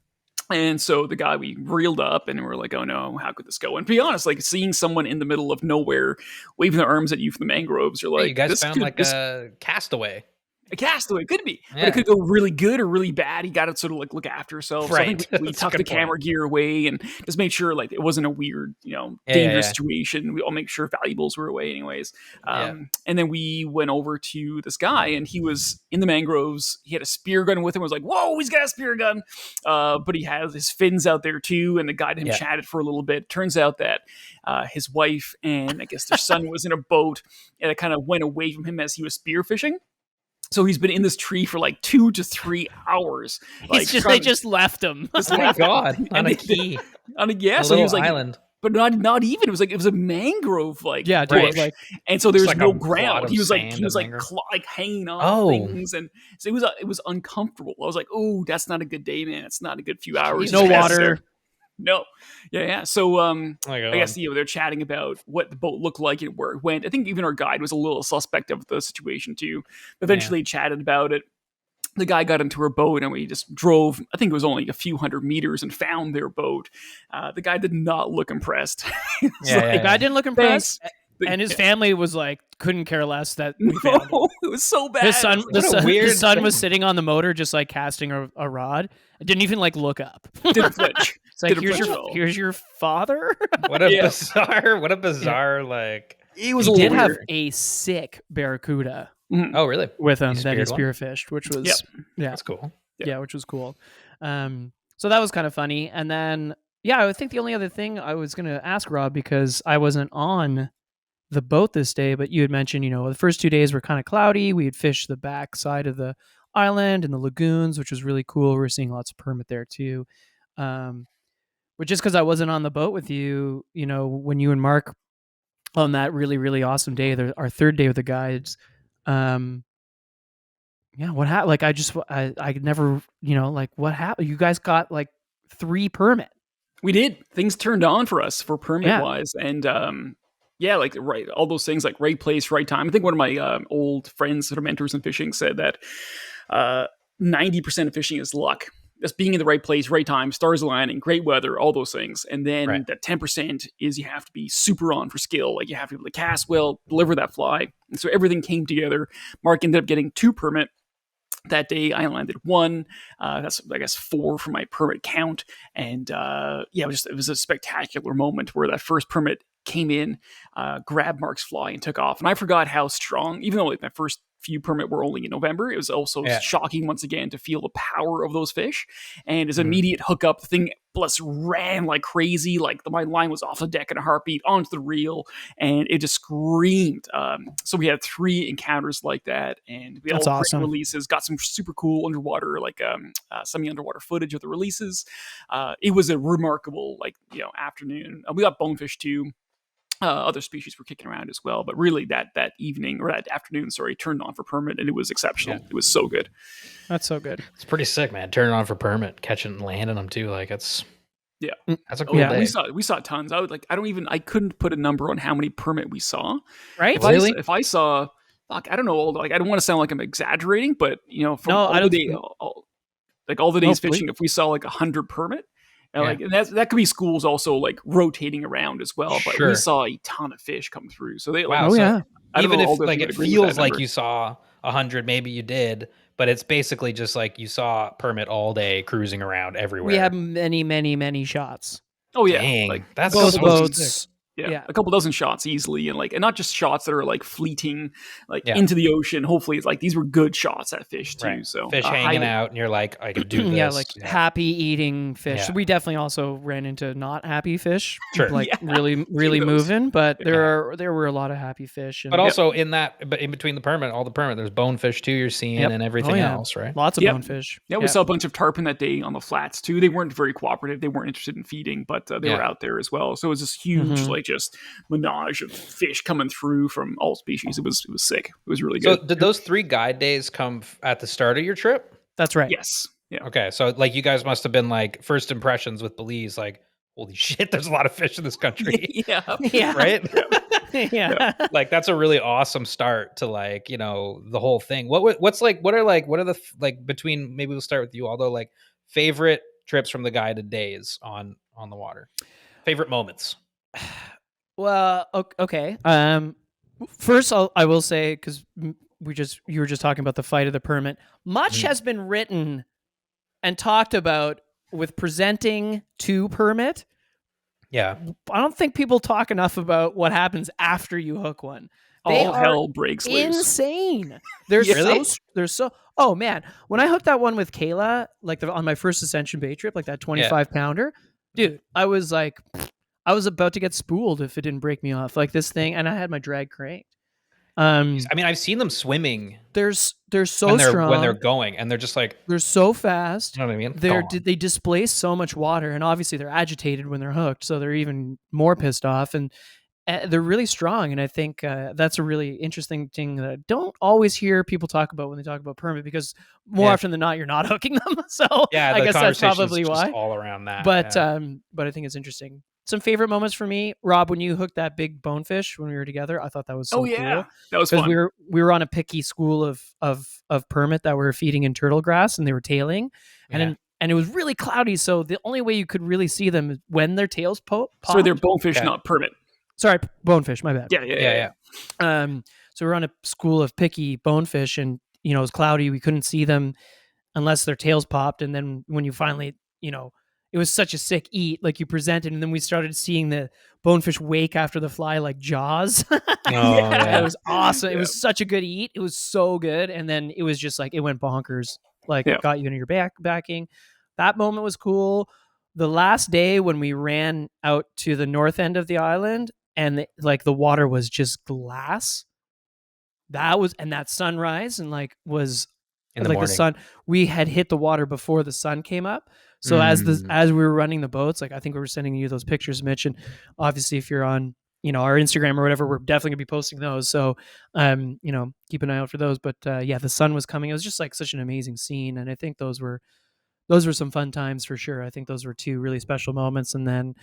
And so the guy, we reeled up, and we're like, oh no, how could this go? And to be honest, seeing someone in the middle of nowhere waving their arms at you from the mangroves, you're like, you guys found a castaway. A castaway could be, but it could go really good or really bad. You got to sort of look after yourself. Right. So I think we tucked the camera gear away and just made sure it wasn't a weird, dangerous situation. We all make sure valuables were away anyways. And then we went over to this guy, and he was in the mangroves. He had a spear gun with him. I was like, whoa, he's got a spear gun. But he has his fins out there too. And the guy and him chatted for a little bit. Turns out that his wife and I guess their son was in a boat, and it kind of went away from him as he was spear fishing. So he's been in this tree for 2 to 3 hours. They just left him. Oh my god! On a key. So he was island. But not even. It was a mangrove right. And so there's no ground. He was hanging on things, and so it was uncomfortable. I was like, oh, that's not a good day, man. It's not a good few hours. No water. No. Yeah. So I guess they're chatting about what the boat looked like and where it went. I think even our guide was a little suspect of the situation too. Eventually chatted about it. The guy got into her boat, and we just drove, I think it was only a few hundred meters, and found their boat. The guy did not look impressed. The guy didn't look impressed. And his family was couldn't care less that we found him. It was so bad. His son was sitting on the motor, just like casting a rod. It didn't even like look up. Didn't flinch. It's like here's your father. What a bizarre like. He was he did weird. have a sick barracuda. Oh, really? With him that he spearfished, which was that's cool. Yeah, which was cool. So that was kind of funny. And then I think the only other thing I was going to ask Rob, because I wasn't on the boat this day, but you had mentioned, the first 2 days were kind of cloudy. We had fished the back side of the island and the lagoons, which was really cool. We were seeing lots of permit there too. But just because I wasn't on the boat with you, when you and Mark on that really, really awesome day, our third day with the guides, what happened? Like, I never, what happened? You guys got like 3 permit. We did. Things turned on for us for permit wise. And, right. All those things, like right place, right time. I think one of my old friends, sort of mentors in fishing, said that 90% of fishing is luck. Just being in the right place, right time, stars aligning, great weather, all those things. And then that 10% is you have to be super on for skill. Like you have to be able to cast well, deliver that fly. And so everything came together. Mark ended up getting 2 permit. That day I landed 1. That's, I guess, 4 for my permit count. And it was a spectacular moment where that first permit came in, grabbed Mark's fly and took off. And I forgot how strong, even though like my first few permit were only in November, it was also shocking once again to feel the power of those fish. And his immediate hookup, the thing ran like crazy. Like my line was off the deck in a heartbeat onto the reel, and it just screamed. So we had 3 encounters like that, and we That's all awesome. releases, got some super cool underwater, like semi-underwater footage of the releases. It was a remarkable afternoon. We got bonefish too. Other species were kicking around as well, but really that evening or that afternoon, turned on for permit, and it was exceptional. It was so good. That's so good. It's pretty sick, man. Turning on for permit, catching and landing them too. Like that's a cool day. We saw tons. I couldn't put a number on how many permit we saw. Right? If I saw, I don't know. Like I don't want to sound like I'm exaggerating, but from all the days fishing, if we saw like 100 permit. And that could be schools also like rotating around as well, but we saw a ton of fish come through. So they even if like it feels like you saw 100, maybe you did, but it's basically just like you saw permit all day cruising around everywhere. We have many, many, many shots. Oh yeah, dang, that's both so boats. Sick. Yeah, a couple dozen shots easily, and not just shots that are like fleeting, into the ocean. Hopefully, it's like these were good shots at fish too. Right. So fish hanging out, and you're like, I could do this. Happy eating fish. Yeah. We definitely also ran into not happy fish, Sure. really moving. But there were a lot of happy fish. But also in between the permit, all the permit, there's bonefish too. You're seeing and everything else, right? Lots of bonefish. Yeah, we saw a bunch of tarpon that day on the flats too. They weren't very cooperative. They weren't interested in feeding, but they were out there as well. So it was this huge, just menage of fish coming through from all species. It was sick. It was really good. So did those 3 guide days come at the start of your trip? That's right. Yes. Yeah. Okay, so like you guys must have been like first impressions with Belize, like holy shit, there's a lot of fish in this country. Right? Yeah. Like that's a really awesome start to like the whole thing. What are the between, maybe we'll start with you, Aldo, like favorite trips from the guided days on the water, favorite moments. Well, okay. First, I will say, because you were just talking about the fight of the permit. Much has been written and talked about with presenting to permit. Yeah, I don't think people talk enough about what happens after you hook one. All hell breaks loose. Insane. They're so. Oh man, when I hooked that one with Kayla, like on my first Ascension Bay trip, like that 25 pounder, dude, I was like. I was about to get spooled if it didn't break me off like this thing, and I had my drag cranked. I mean, I've seen them swimming. They're so strong when they're going, and they're just like they're so fast. You know what I mean? They displace so much water, and obviously they're agitated when they're hooked, so they're even more pissed off. And they're really strong, and I think that's a really interesting thing that I don't always hear people talk about when they talk about permit, because more often than not, you're not hooking them. So I guess that's probably why. All around that, but I think it's interesting. Some favorite moments for me, Rob, when you hooked that big bonefish when we were together, I thought that was so cool. That was fun. We were on a picky school of permit that were feeding in turtle grass, and they were tailing, and it was really cloudy. So the only way you could really see them is when their tails popped. So they're bonefish, not permit. Sorry, bonefish. My bad. Yeah. So we were on a school of picky bonefish, and it was cloudy. We couldn't see them unless their tails popped. And then when you finally, it was such a sick eat, like you presented, and then we started seeing the bonefish wake after the fly like Jaws. Yeah. It was awesome. It was such a good eat. It was so good. And then it was just like it went bonkers, like got you into your backing. That moment was cool. The last day when we ran out to the north end of the island and the water was just glass, that sunrise and was in the like morning. the sun, we had hit the water before the sun came up. So as we were running the boats, like I think we were sending you those pictures, Mitch, and obviously if you're on our Instagram or whatever, we're definitely gonna be posting those. So keep an eye out for those. But the sun was coming. It was just like such an amazing scene, and I think those were some fun times for sure. I think those were two really special moments. And then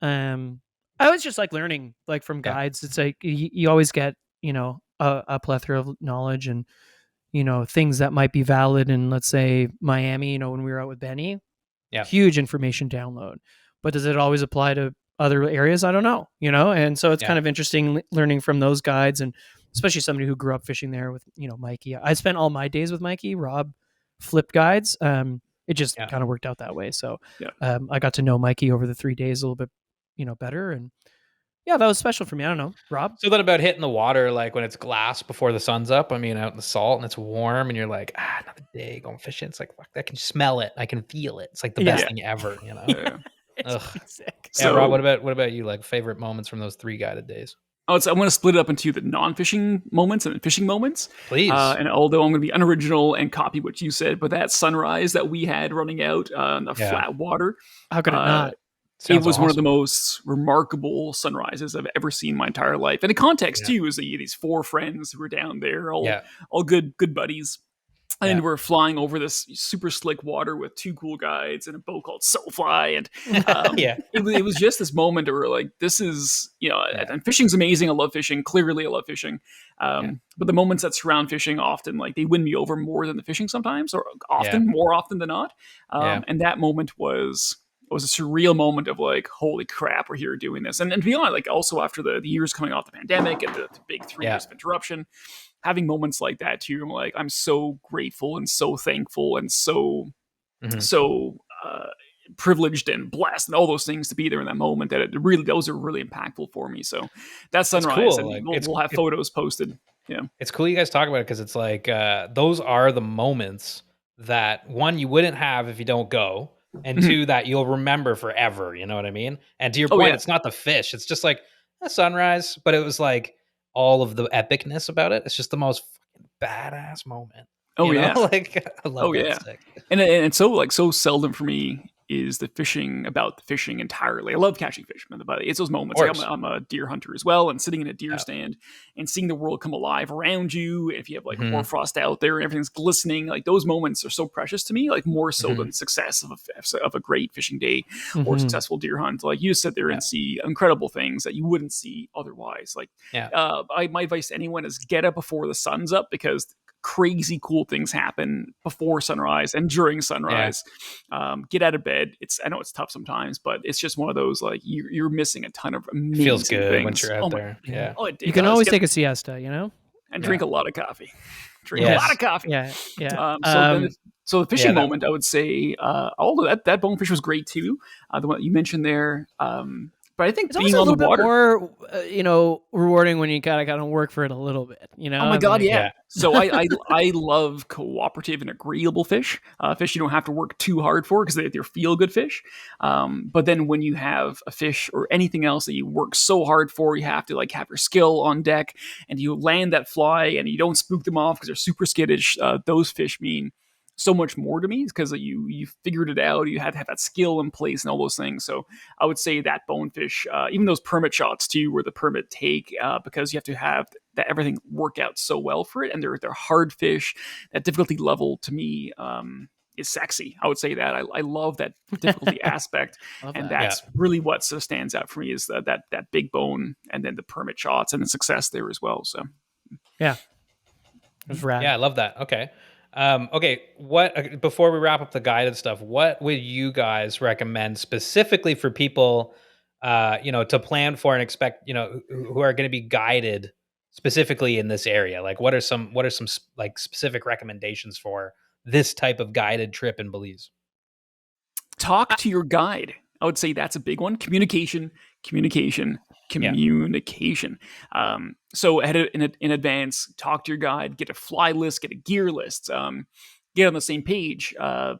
I was just like learning like from guides. It's like you always get a plethora of knowledge and things that might be valid in, let's say, Miami, when we were out with Benny. Huge information download. But does it always apply to other areas? I don't know, and so it's kind of interesting learning from those guides, and especially somebody who grew up fishing there with Mikey. I spent all my days with Mikey. Rob flipped guides. It just kind of worked out that way. So I got to know Mikey over the 3 days a little bit better, and that was special for me. I don't know, Rob. So then about hitting the water, like when it's glass before the sun's up, I mean, out in the salt and it's warm and you're like, another day going fishing. It's like, fuck, I can smell it. I can feel it. It's like the best thing ever, It's sick. So, Rob, what about you? Like favorite moments from those 3 guided days? I'm going to split it up into the non-fishing moments and the fishing moments. Please. And although I'm going to be unoriginal and copy what you said, but that sunrise that we had running out on the flat water. How could it not? It was one of the most remarkable sunrises I've ever seen in my entire life. And the context too is these 4 friends who were down there, all good buddies. And we're flying over this super slick water with 2 cool guides and a boat called Soulfly. And it was just this moment where like, this is, and fishing's amazing. I love fishing. Clearly I love fishing. But the moments that surround fishing often, like they win me over more than the fishing sometimes, or often, more often than not. And that moment was a surreal moment of like, holy crap, we're here doing this. And to be honest, like also after the years coming off the pandemic and the big 3 years of interruption, having moments like that too, I'm like, I'm so grateful and so thankful and so privileged and blessed and all those things to be there in that moment that those are really impactful for me. So that sunrise, cool. and we'll have photos posted. Yeah. It's cool you guys talk about it because it's like, those are the moments that 1, you wouldn't have if you don't go. And 2, that you'll remember forever. You know what I mean? And to your point, it's not the fish. It's just like a sunrise, but it was like all of the epicness about it. It's just the most fucking badass moment. Like I love that. Sick. And it's so seldom for me is the fishing about the fishing entirely. I love catching fish, but it's those moments. Like I'm a deer hunter as well, and sitting in a deer stand and seeing the world come alive around you. If you have like hoarfrost out there and everything's glistening, like those moments are so precious to me, like more so than success of a great fishing day or successful deer hunt. Like you sit there and see incredible things that you wouldn't see otherwise. Like my advice to anyone is get up before the sun's up, because crazy cool things happen before sunrise and during sunrise. Get out of bed. I know it's tough sometimes, but it's just one of those like you're missing a ton of amazing feels good things. once you're out there. You can always take a siesta, and drink a lot of coffee. Drink a lot of coffee. So the fishing moment, I would say, although that bonefish was great too. The one that you mentioned there. But I think it's being on the water, more, rewarding when you kind of work for it a little bit, Oh my God, So I love cooperative and agreeable fish. Fish you don't have to work too hard for because they're feel good fish. But then when you have a fish or anything else that you work so hard for, you have to like have your skill on deck, and you land that fly and you don't spook them off because they're super skittish. Those fish mean so much more to me because you figured it out. You had to have that skill in place and all those things. So I would say that bonefish, even those permit shots too, where the permit take, because you have to have that everything work out so well for it, and they're hard fish. That difficulty level to me is sexy. I would say that I love that difficulty aspect, and that's really what sort of stands out for me is that big bone, and then the permit shots and the success there as well. So it was rad. I love that. Okay. What before we wrap up the guided stuff, what would you guys recommend specifically for people, to plan for and expect, who are going to be guided specifically in this area? Like, what are some like specific recommendations for this type of guided trip in Belize? Talk to your guide. I would say that's a big one. Communication. So in advance, talk to your guide, get a fly list, get a gear list, get on the same page. Talk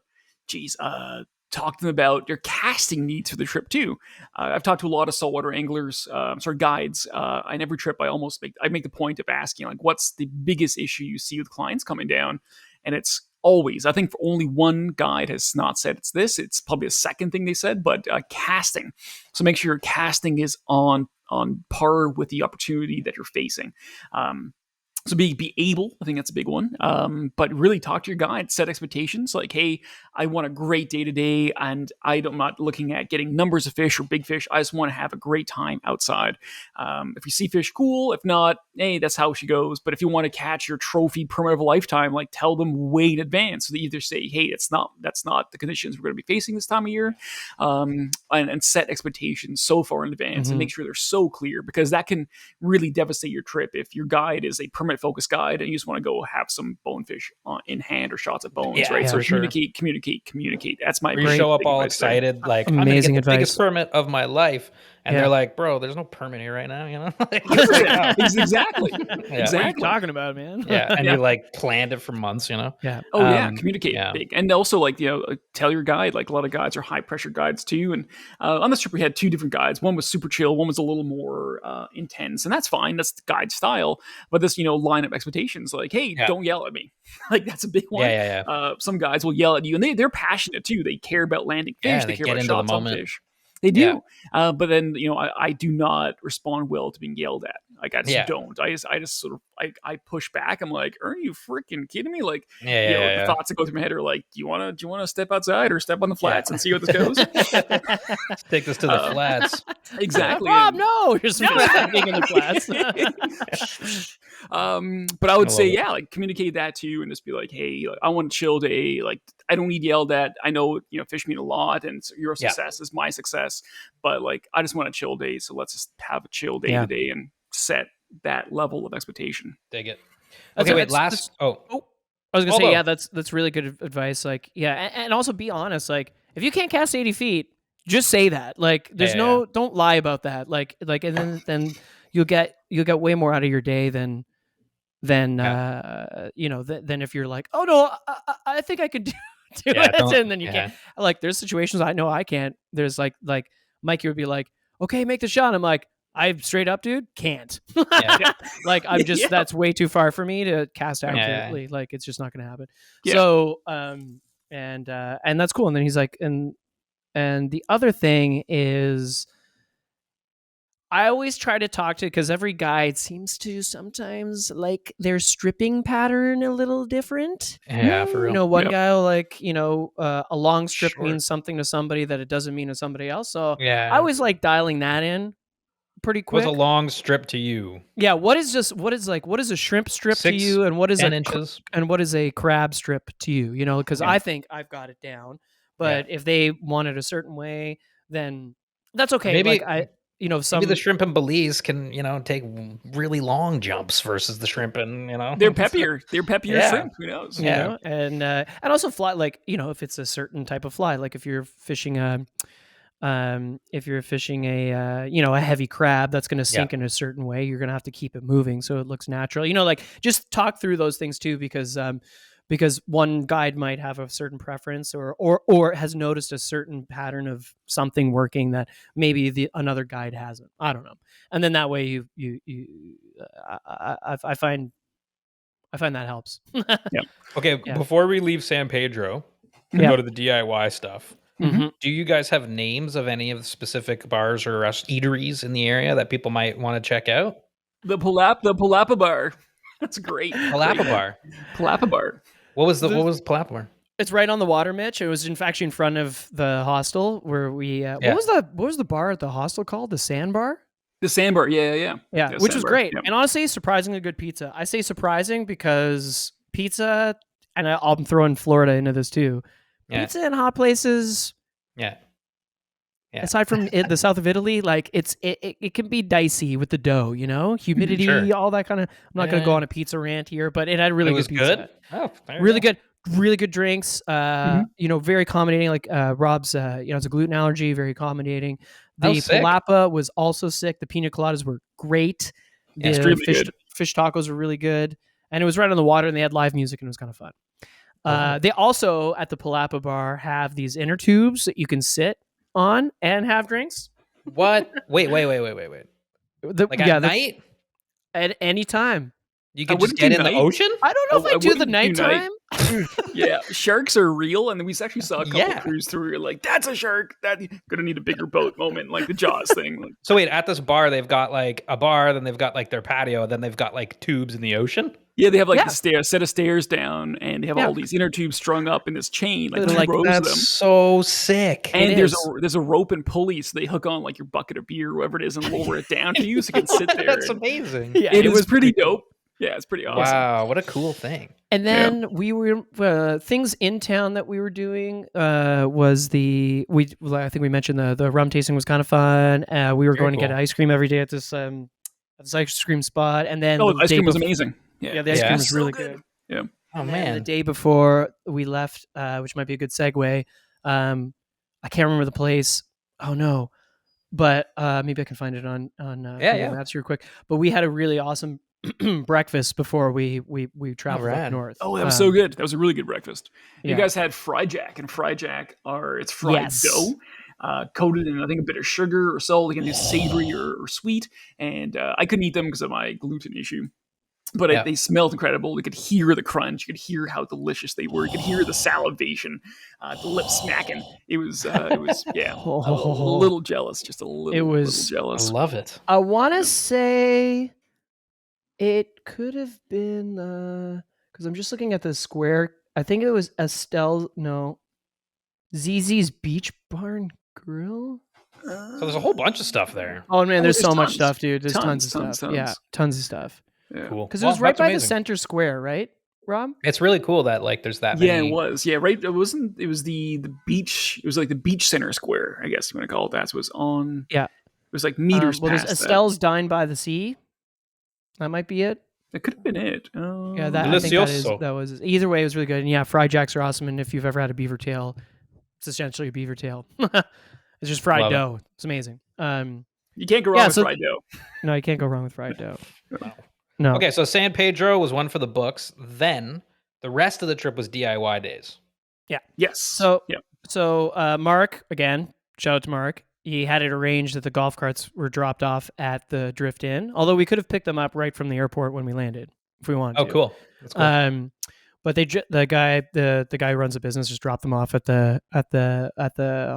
to them about your casting needs for the trip too. I've talked to a lot of saltwater anglers, guides. On every trip, I make the point of asking, like, what's the biggest issue you see with clients coming down, and it's always, I think, for only one guide has not said it's this. It's probably the second thing they said, but casting. So make sure your casting is on par with the opportunity that you're facing. So be able, I think that's a big one. But really talk to your guide, set expectations. Like, hey, I want a great day to day, and I'm not looking at getting numbers of fish or big fish. I just want to have a great time outside. If you see fish, cool. If not, hey, that's how she goes. But if you want to catch your trophy permit of a lifetime, like, tell them way in advance. So they either say, hey, that's not the conditions we're going to be facing this time of year, and set expectations so far in advance and make sure they're so clear, because that can really devastate your trip if your guide is a permit focused guide and you just want to go have some bonefish in hand or shots at bones, right? So communicate. That's my you show up all excited, like, amazing I'm gonna get the advice. biggest permit of my life, and they're like, bro, there's no permit here right now, you know? Exactly. What are you talking about, man? And you like planned it for months, you know? Communicate big. And also, like, tell your guide. Like, a lot of guides are high pressure guides too, and on this trip we had two different guides. One was super chill, one was a little more intense, and that's fine, that's the guide style. But this, line up expectations, like, hey, don't yell at me. Like, that's a big one. Some guides will yell at you, and they're passionate too. They care about landing fish, they care about shots on fish. They do. But then, I do not respond well to being yelled at. Like, I just don't. I just sort of, I push back. I'm like, are you freaking kidding me? Like, the thoughts that go through my head are like, do you want to step outside or step on the flats and see how this goes? Take this to the flats. Exactly. Rob, no, you're stepping in the flats. But I would say, like, communicate that to you and just be like, hey, I want a chill day. Like, I don't need yelled at. I know, fish mean a lot, and your success is my success. But, like, I just want a chill day. So let's just have a chill day today and set that level of expectation. Dig it. Okay, wait. I was gonna say, that's really good advice. Like, and also be honest. Like, if you can't cast 80 feet, just say that. Like, there's don't lie about that. Like, and then you'll get way more out of your day than if you're like, oh no, I think I could do it, and then you can't. Like, there's situations I know I can't. There's like Mikey would be like, okay, make the shot. I'm like, I straight up, dude, can't. Like, I'm just that's way too far for me to cast accurately. Like, it's just not going to happen. So and that's cool. And then he's like, and the other thing is, I always try to talk to, because every guide seems to sometimes like their stripping pattern a little different. Yeah, for real. One guy will, like, a long strip means something to somebody that it doesn't mean to somebody else. So I always like dialing that in pretty quick. What's a long strip to you? Yeah, what is a shrimp strip to you, and what is 10 inches, and what is a crab strip to you? Because I think I've got it down, but if they want it a certain way, then that's okay. Maybe maybe the shrimp in Belize can, take really long jumps versus the shrimp in, they're peppier. They're peppier shrimp. Who knows? And also fly, like, if it's a certain type of fly, like if you're fishing a heavy crab that's going to sink in a certain way, you're going to have to keep it moving so it looks natural. Like, just talk through those things too, because one guide might have a certain preference or has noticed a certain pattern of something working that maybe another guide hasn't. I don't know. And then that way I find that helps. Okay. Before we leave San Pedro and go to the DIY stuff, do you guys have names of any of the specific bars or eateries in the area that people might want to check out? The Palapa Bar. That's great. Palapa Bar. Palapa Bar. What was Palapa Bar? It's right on the water, Mitch. It was actually in front of the hostel where we. What was the bar at the hostel called? The Sandbar. The Sandbar, yeah, which was great, and honestly, surprisingly good pizza. I say surprising because pizza, and I'm throwing Florida into this too. Pizza in hot places, aside from the south of Italy, like it can be dicey with the dough, humidity, Sure. all that kind of. I'm not going to go on a pizza rant here, but it had really good pizza. Good? Oh, really good drinks. Very accommodating. Like Rob's, it's a gluten allergy, very accommodating. The palapa was also sick. The pina coladas were great. The fish tacos were really good, and it was right on the water, and they had live music, and it was kind of fun. They also at the palapa bar have these inner tubes that you can sit on and have drinks. What? Wait. At night? At any time. You can just get in the ocean? I don't know if I do the nighttime. Yeah, sharks are real, and we actually saw a couple cruise through. You're like, that's a shark. That gonna need a bigger boat moment, like the Jaws thing. Like, so wait, at this bar, they've got like a bar, then they've got like their patio, then they've got like tubes in the ocean. Yeah, they have like a set of stairs down, and they have all these inner tubes strung up in this chain, like 2 rows of them. That's so sick. And there's a rope and pulley, so they hook on like your bucket of beer, whatever it is, and lower it down for you, so you can sit there. That's amazing. Yeah, it was pretty dope. Yeah, it's pretty awesome. Wow, what a cool thing. And then we were things in town that we were doing was I think we mentioned the rum tasting was kind of fun. We were going to get ice cream every day at this ice cream spot, and then the ice cream was amazing. Yeah, the ice cream was really good. Yeah. Oh man, the day before we left, which might be a good segue. I can't remember the place. Oh no. But maybe I can find it on Google Maps real quick. But we had a really awesome breakfast before we traveled up north. Oh, that was so good. That was a really good breakfast. You guys had Fry Jack, and Fry Jack it's fried dough, coated in I think a bit of sugar or salt, again, it's savory or sweet. And I couldn't eat them because of my gluten issue. But they smelled incredible. You could hear the crunch. You could hear how delicious they were. You could hear the salivation, the lips smacking. It was a little jealous, just a little jealous. I love it. I want to say it could have been because I'm just looking at the square. I think it was ZZ's Beach Barn Grill. So there's a whole bunch of stuff there. Oh man, there's so much stuff, dude. There's tons of stuff. Yeah, tons of stuff. Yeah. Cool. Because it was right by the center square, right, Rob? It's really cool that like there's that many. Yeah, it was. Yeah, right. It was the beach. It was like the beach center square, I guess you want to call it that. So it was on. Yeah. It was like meters past there's Estelle's Dine by the Sea. That might be it. That could have been it. Yeah, I think that was. Either way, it was really good. And yeah, fried jacks are awesome. And if you've ever had a beaver tail, it's essentially a beaver tail. It's just fried dough. It's amazing. You can't go wrong with fried dough. No, you can't go wrong with fried dough. No. Okay, so San Pedro was one for the books. Then the rest of the trip was DIY days. Yeah. Yes. So Mark, again, shout out to Mark. He had it arranged that the golf carts were dropped off at the Drift Inn. Although we could have picked them up right from the airport when we landed if we wanted to. Oh, cool. That's cool. But the guy who runs the business just dropped them off at the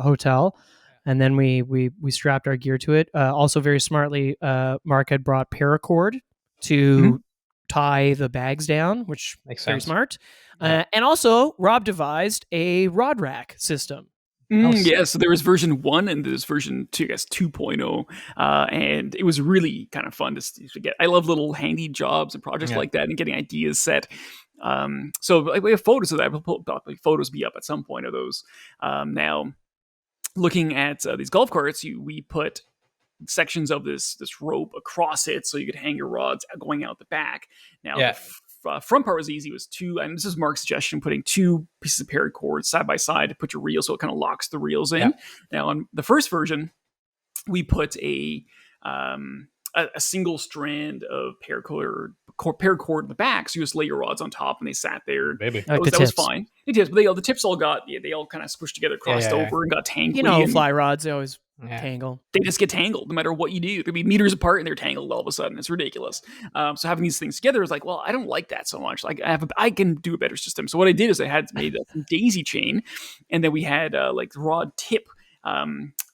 hotel. And then we strapped our gear to it. Also, very smartly, Mark had brought paracord to tie the bags down, which makes very smart. And also, Rob devised a rod rack system. So there was version 1 and there's version 2, I guess 2.0. And it was really kind of fun to get. I love little handy jobs and projects like that and getting ideas set. So like, we have photos of that. We'll photos be up at some point of those. Now, looking at these golf carts, we put sections of this rope across it so you could hang your rods going out the back. Now, the front part was easy. It was and this is Mark's suggestion, putting 2 pieces of paracord side by side to put your reel so it kind of locks the reels in. Now, on the first version, we put a single strand of paracord in the back, so you just lay your rods on top and they sat there. That was fine. It is, but the tips all they all kind of squished together, crossed over, and got tangled. Fly rods, they always tangle. They just get tangled no matter what you do. They'll be meters apart and they're tangled all of a sudden. It's ridiculous. So having these things together is like, well, I don't like that so much. Like I can do a better system. So what I did is I had made a daisy chain, and then we had like the rod tip.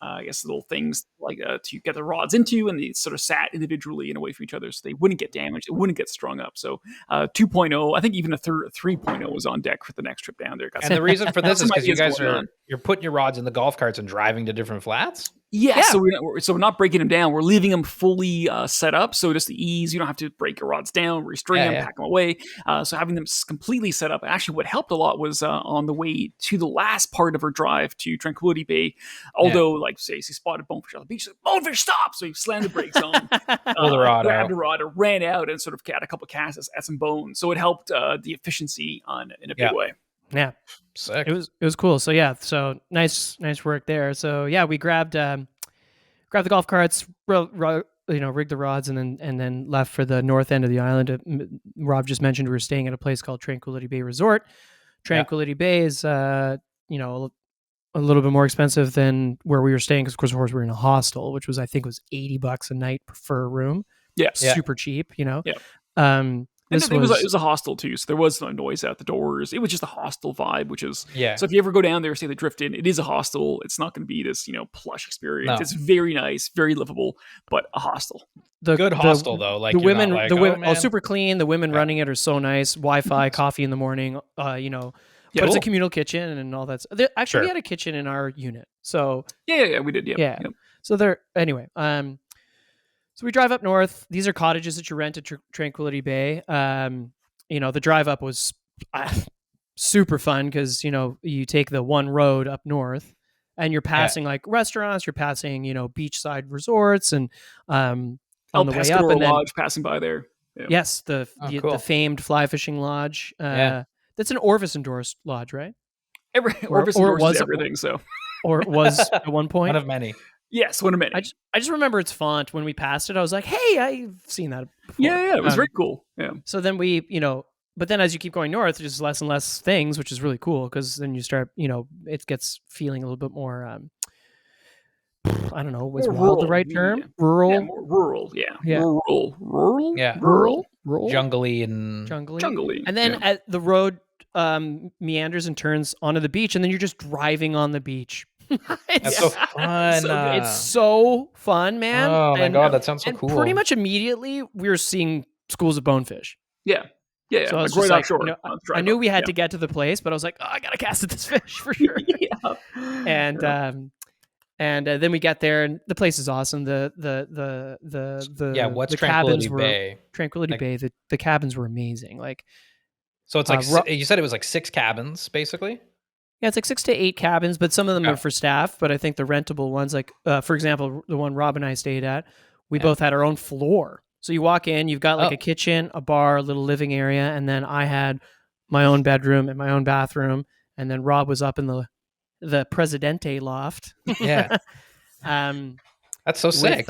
I guess little things like to get the rods into, and they sort of sat individually and away from each other so they wouldn't get damaged, they wouldn't get strung up. So 2.0, I think even a 3.0 was on deck for the next trip down there. And the reason for this is because you're putting your rods in the golf carts and driving to different flats? Yeah, so we're not breaking them down. We're leaving them fully set up, so just the ease. You don't have to break your rods down, restring them, pack them away. So having them completely set up. Actually, what helped a lot was on the way to the last part of our drive to Tranquility Bay. Although, like, say, he spotted Bonefish on the beach, like, Bonefish, stop! So he slammed the brakes on, pulled the rod out, grabbed the rod, ran out, and sort of got a couple of casts at some bones. So it helped the efficiency in a big way. Yeah, sick. It was cool. So yeah, so nice work there. So yeah, we grabbed the golf carts, rigged the rods, and then left for the north end of the island. Rob just mentioned we were staying at a place called Tranquility Bay Resort. Tranquility Bay is a little bit more expensive than where we were staying because, of course, we were in a hostel, which was, I think, was $80 a night per room. Yeah, super cheap. Yeah. It was a hostel too, so there was no noise out the doors. It was just a hostel vibe, which is So if you ever go down there, say the Drift Inn, it is a hostel. It's not going to be this plush experience. No. It's very nice, very livable, but a hostel. Good hostel though. Like the women, like, the women, super clean. The women running it are so nice. Wi-Fi, coffee in the morning. But it's a communal kitchen and all that. Actually, we had a kitchen in our unit. So yeah, we did. Yep. So anyway. So we drive up north. These are cottages that you rent at Tranquility Bay. The drive up was super fun because, you take the one road up north and you're passing like restaurants, you're passing, beachside resorts and on the way up. And then Lodge passing by there. Yeah. Yes, the famed fly fishing lodge. That's an Orvis endorsed lodge, right? Orvis endorses everything, so. Or it was at one point. One of many. Yes, one of many. I just remember its font when we passed it. I was like, "Hey, I've seen that before." Yeah, it was very cool. Yeah. So then we, but then as you keep going north, there's less and less things, which is really cool because then you start, it gets feeling a little bit more. I don't know, was wild the right term? Yeah. Rural. Yeah, more rural. Yeah. Rural. Yeah. Rural. Jungly and jungly. And then at the road meanders and turns onto the beach, and then you're just driving on the beach. That's so fun. It's so fun, man. Oh my god, that sounds so cool. Pretty much immediately, we were seeing schools of bonefish. Yeah. So I was right just offshore. I knew we had to get to the place, but I was like, I gotta cast at this fish for sure. And then we get there, and the place is awesome. What's the Tranquility Bay? Tranquility Bay. The cabins were amazing. Like, so it's like you said, it was like 6 cabins, basically. Yeah, it's like 6 to 8 cabins, but some of them are for staff. But I think the rentable ones, like, for example, the one Rob and I stayed at, we both had our own floor. So you walk in, you've got like a kitchen, a bar, a little living area, and then I had my own bedroom and my own bathroom, and then Rob was up in the Presidente loft. Yeah. That's so sick.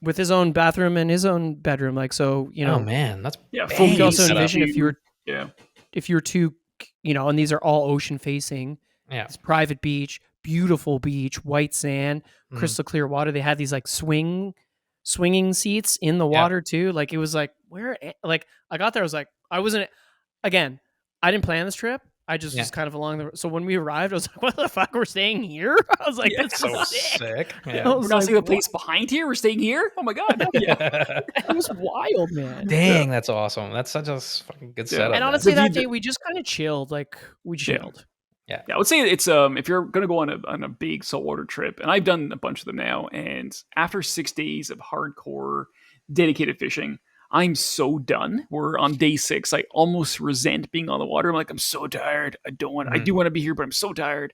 With his own bathroom and his own bedroom, like, so, Oh man, that's full. You also envision if you're too, and these are all ocean facing. Yeah. It's private beach, beautiful beach, white sand, crystal clear water. They had these like swinging seats in the water too. Like, it was like, like I got there, I was like, I didn't plan this trip. I just was kind of along the. So when we arrived, I was like, "What the fuck? We're staying here?" I was like, "That's so sick." Yeah. We're not seeing the place behind here. We're staying here. Oh my god! It was wild, man. Dang, that's awesome. That's such a fucking good setup. And honestly, that day we just kind of chilled. Like, we chilled. Yeah, I would say it's if you're gonna go on a big saltwater trip, and I've done a bunch of them now, and after 6 days of hardcore dedicated fishing, I'm so done. We're on day 6. I almost resent being on the water. I'm like, I'm so tired. I do want to be here, but I'm so tired.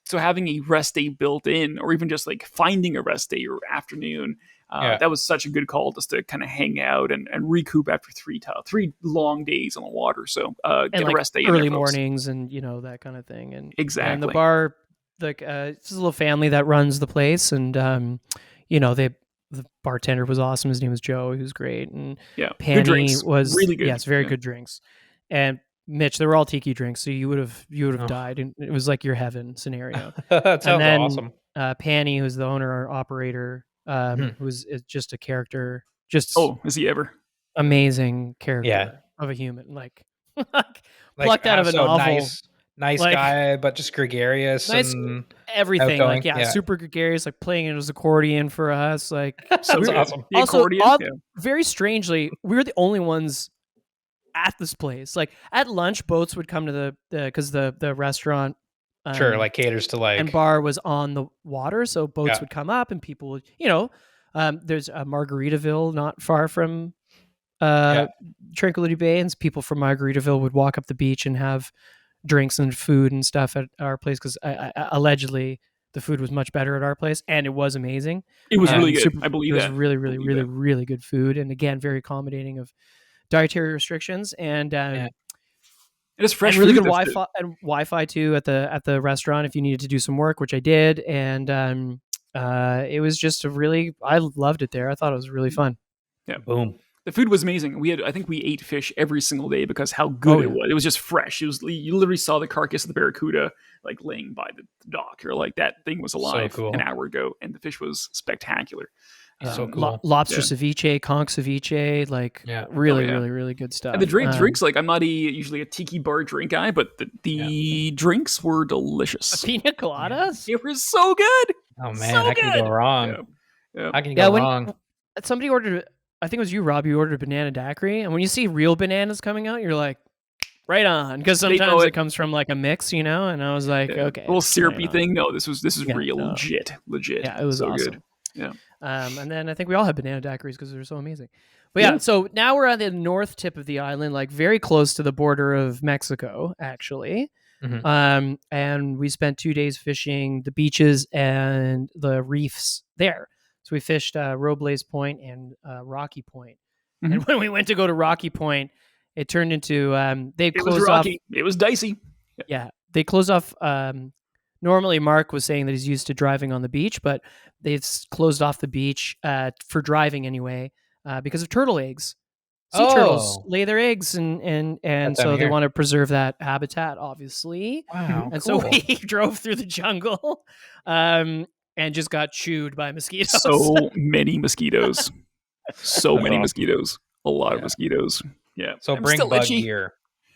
So having a rest day built in, or even just like finding a rest day or afternoon, that was such a good call just to kind of hang out and recoup after 3 long days on the water. So get a rest day early in there, mornings and that kind of thing. And exactly. And the bar, like it's a little family that runs the place, and the bartender was awesome. His name was Joe. He was great. And Penny was really good. Yes, very good drinks. And Mitch, they were all tiki drinks, so you would have died. And it was like your heaven scenario. That sounds awesome. Penny, who's the owner or operator, who's just a character. Just is he ever amazing character of a human, like plucked out of a novel. Nice guy, but just gregarious and everything. Outgoing. Like, super gregarious, like playing his accordion for us. Like, that's awesome. Also, very strangely, we were the only ones at this place. Like, at lunch, boats would come to because the restaurant Sure, like caters to like. And bar was on the water, so boats would come up and people would, there's a Margaritaville not far from Tranquility Bay, and people from Margaritaville would walk up the beach and have drinks and food and stuff at our place because allegedly the food was much better at our place, and it was amazing. It was really good. I believe it that. It was really, really, really, really good food, and again, very accommodating of dietary restrictions, and it is fresh, and really food, good Wi-Fi and Wi-Fi too at the restaurant if you needed to do some work, which I did, and it was just I loved it there. I thought it was really fun. Yeah, boom. The food was amazing. I think we ate fish every single day because how good it was. It was just fresh. You literally saw the carcass of the barracuda like laying by the dock. You're like, that thing was alive an hour ago, and the fish was spectacular. So cool. Lobster ceviche, conch ceviche, really, really, really good stuff. And the drinks, like I'm not usually a tiki bar drink guy, but the drinks were delicious. Pina coladas? They were so good. Oh man, how can you go wrong? Yeah. How can you go wrong? Somebody ordered, I think it was you, Rob, you ordered a banana daiquiri, and when you see real bananas coming out, you're like, right on, because sometimes it comes from like a mix, and I was like, okay. A little syrupy thing. No, this is real, legit. Yeah, it was so awesome. Good. Yeah. And then I think we all had banana daiquiris because they're so amazing. But so now we're on the north tip of the island, like very close to the border of Mexico, actually. Mm-hmm. And we spent 2 days fishing the beaches and the reefs there. So we fished Robles Point and Rocky Point. Mm-hmm. And when we went to go to Rocky Point, it turned into it was rocky. It was dicey. Yeah, they closed off. Normally, Mark was saying that he's used to driving on the beach, but they've closed off the beach for driving anyway because of turtle eggs. Sea turtles lay their eggs, and so they want to preserve that habitat, obviously. Wow, and so we drove through the jungle and just got chewed by mosquitoes. So many mosquitoes. So many mosquitoes. A lot of mosquitoes. Yeah. So bring bug gear.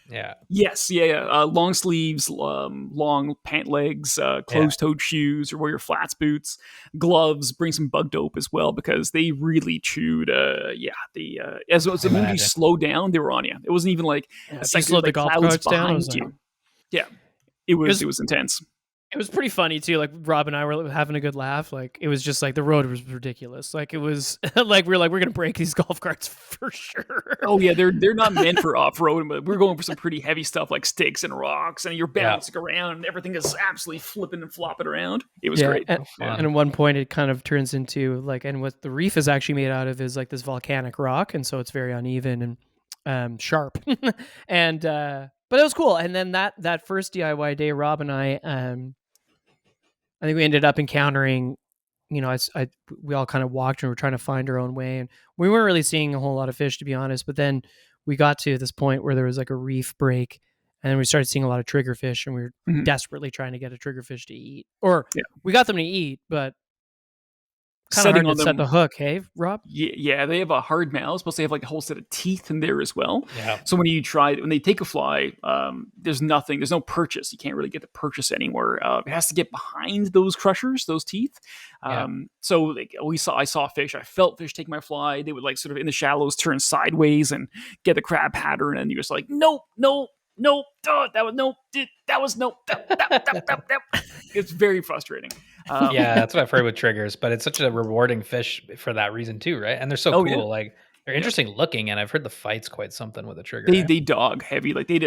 Yeah. Yes. Yeah. Long sleeves, long pant legs, closed-toed shoes, or wear your flats boots, gloves. Bring some bug dope as well because they really chewed. As the movie slowed down, they were on you. It wasn't even like they slowed the golf carts down. Yeah. It was intense. It was pretty funny too. Like Rob and I were having a good laugh. Like it was just like the road was ridiculous. Like it was like we're gonna break these golf carts for sure. Oh yeah, they're not meant for off road. But we're going for some pretty heavy stuff like sticks and rocks, and you're bouncing around, and everything is absolutely flipping and flopping around. It was great. And at one point, it kind of turns into and what the reef is actually made out of is like this volcanic rock, and so it's very uneven and sharp. And but it was cool. And then that first DIY day, Rob and I think we ended up encountering, we all kind of walked and were trying to find our own way, and we weren't really seeing a whole lot of fish, to be honest. But then we got to this point where there was like a reef break, and then we started seeing a lot of triggerfish, and we were desperately trying to get a triggerfish to eat, or we got them to eat, but kind of hard to set the hook, hey, Rob? Yeah, they have a hard mouth. Plus, they have like a whole set of teeth in there as well. Yeah. So when they take a fly, there's no purchase. You can't really get the purchase anywhere. It has to get behind those crushers, those teeth. So like I saw fish. I felt fish take my fly. They would like sort of in the shallows turn sideways and get the crab pattern, and you're just like, nope. It's very frustrating. That's what I've heard with triggers, but it's such a rewarding fish for that reason too, right? And they're so cool. Yeah. Like they're interesting looking, and I've heard the fight's quite something with a trigger. They dog heavy, like they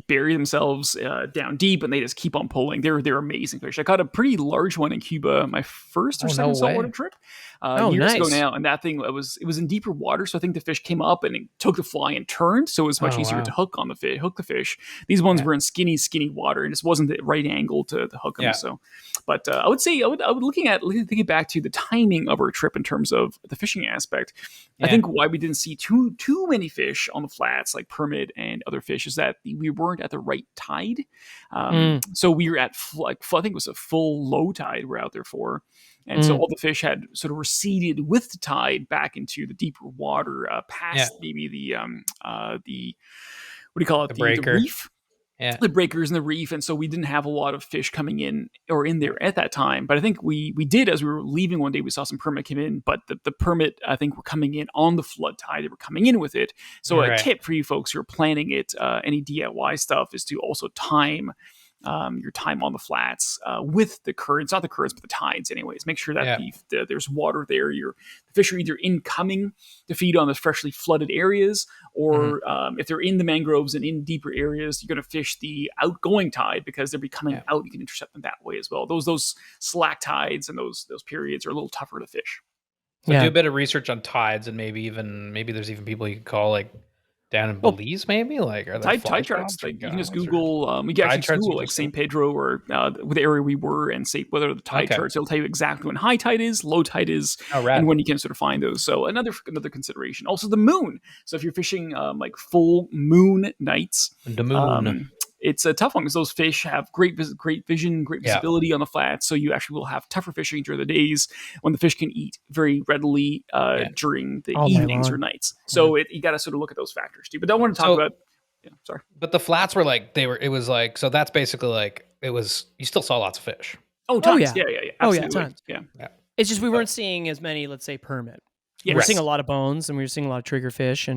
bury themselves down deep, and they just keep on pulling. They're amazing fish. I caught a pretty large one in Cuba, my first or second saltwater trip years ago now, and that thing it was in deeper water, so I think the fish came up and it took the fly and turned, so it was much easier to hook the fish. These ones were in skinny water, and it just wasn't the right angle to hook them. Yeah. So, but I would say I would thinking back to the timing of our trip in terms of the fishing aspect. Yeah. I think why we didn't see too many fish on the flats like permit and other fish is that we weren't at the right tide. So we were at I think it was a full low tide we're out there for. And so all the fish had sort of receded with the tide back into the deeper water, past maybe the what do you call it? The reef. Yeah. The breakers and the reef, and so we didn't have a lot of fish coming in or in there at that time. But I think we did as we were leaving one day. We saw some permit come in, but the permit I think were coming in on the flood tide. They were coming in with it. So a tip for you folks who are planning it, any DIY stuff, is to also time your time on the flats with the currents, not the currents, but the tides. Anyways, make sure that there's water there. The fish are either incoming to feed on the freshly flooded areas, or if they're in the mangroves and in deeper areas, you're going to fish the outgoing tide because they'll be coming out. You can intercept them that way as well. Those slack tides and those periods are a little tougher to fish. So do a bit of research on tides, and maybe there's even people you could call like down in Belize, maybe like are there tide charts. Like you can just Google. You can actually Google like St. Pedro or the area we were, and say whether the tide charts. It'll tell you exactly when high tide is, low tide is, and when you can sort of find those. So another consideration. Also the moon. So if you're fishing like full moon nights, the moon. It's a tough one because those fish have great vision, great visibility on the flats. So you actually will have tougher fishing during the days when the fish can eat very readily during the evenings or nights. So you got to sort of look at those factors too. But I want to talk about. Yeah, sorry. But the flats were like it was like, so that's basically like it was. You still saw lots of fish. Oh, tons. Yeah. Absolutely. Tons. Yeah. It's just we weren't seeing as many, let's say, permit. Yeah, we're seeing a lot of bones, and we were seeing a lot of triggerfish,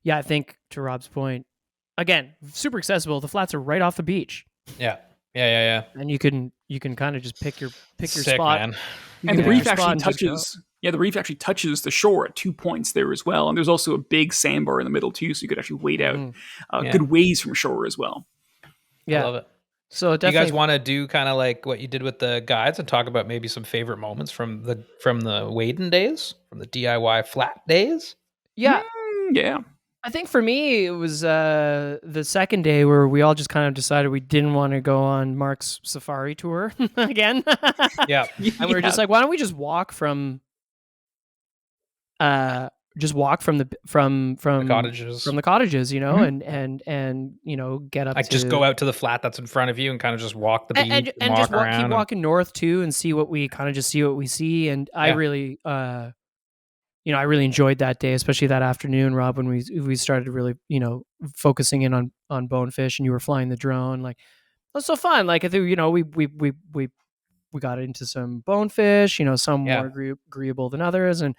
I think to Rob's point. Again, super accessible. The flats are right off the beach. Yeah. And you can kind of just pick your Sick, spot. Man. And the reef actually touches. Yeah, the reef actually touches the shore at 2 points there as well. And there's also a big sandbar in the middle too, so you could actually wade out good ways from shore as well. Yeah, I love it. So do you guys want to do kind of like what you did with the guides and talk about maybe some favorite moments from the wading days, from the DIY flat days? Yeah. Yeah. I think for me, it was the second day where we all just kind of decided we didn't want to go on Mark's safari tour again. Yeah. And we were just like, why don't we just walk from the cottages, you know, and you know, get up like just go out to the flat that's in front of you and kind of just walk the beach and just around keep walking north too and see what we see. And I really I really enjoyed that day, especially that afternoon, Rob, when we started really, focusing in on Bonefish, and you were flying the drone. Like, it was so fun. Like, I think, we got into some Bonefish, some more agreeable than others. And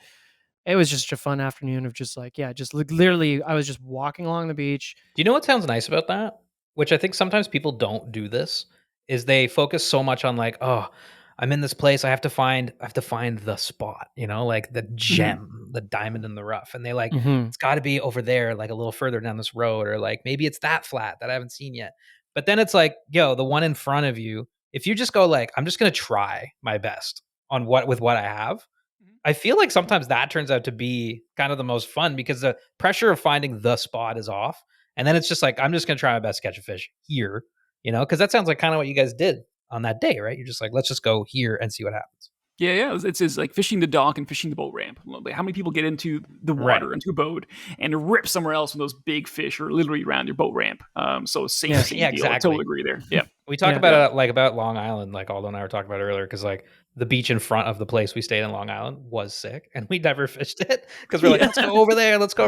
it was just a fun afternoon of just like, literally, I was just walking along the beach. Do you know what sounds nice about that? Which I think sometimes people don't do this, is they focus so much on like, oh, I'm in this place. I have to find the spot, like the gem, the diamond in the rough. And they like, it's got to be over there, like a little further down this road, or like maybe it's that flat that I haven't seen yet. But then it's like, the one in front of you, if you just go like, I'm just going to try my best with what I have, I feel like sometimes that turns out to be kind of the most fun because the pressure of finding the spot is off. And then it's just like, I'm just going to try my best to catch a fish here, because that sounds like kind of what you guys did on that day, right? You're just like, let's just go here and see what happens. Yeah. It's like fishing the dock and fishing the boat ramp. How many people get into the water, into a boat, and rip somewhere else when those big fish are literally around your boat ramp? So same deal. Exactly. I totally agree there. Yeah. We talk about it like about Long Island, like Aldo and I were talking about earlier, because like the beach in front of the place we stayed in Long Island was sick, and we never fished it because we're like, let's go over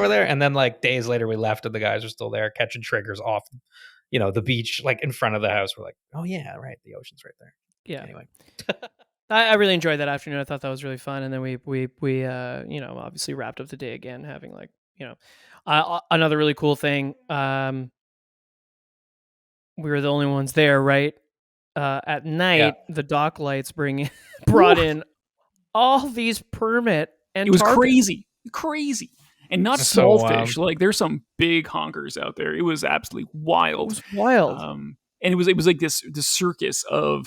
there. And then like days later we left and the guys are still there catching triggers off the beach, like in front of the house. We're like, oh yeah, right, the ocean's right there. Yeah. Anyway. I really enjoyed that afternoon. I thought that was really fun. And then we obviously wrapped up the day again, having like, another really cool thing. We were the only ones there, right? At night, the dock lights brought in all these permit and it was tarpon. crazy. And not small fish. Like there's some big honkers out there. It was absolutely wild. It was wild. And it was like this circus of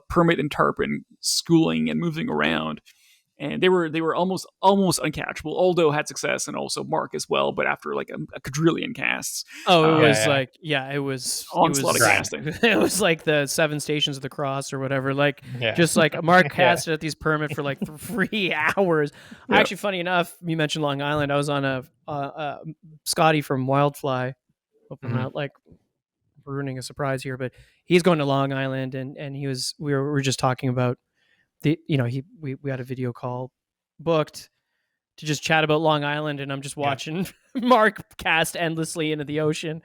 permit and tarpon schooling and moving around. And they were almost uncatchable. Aldo had success, and also Mark as well, but after like a quadrillion casts. Oh, it was onslaught of casting. It was like the 7 Stations of the Cross or whatever. Like just like Mark casted at these permit for like 3 hours. Yeah. Actually, funny enough, you mentioned Long Island. I was on a Scotty from Wildfly. Hope I'm not like ruining a surprise here, but he's going to Long Island, and we were just talking about. We had a video call booked to just chat about Long Island, and I'm just watching Mark cast endlessly into the ocean.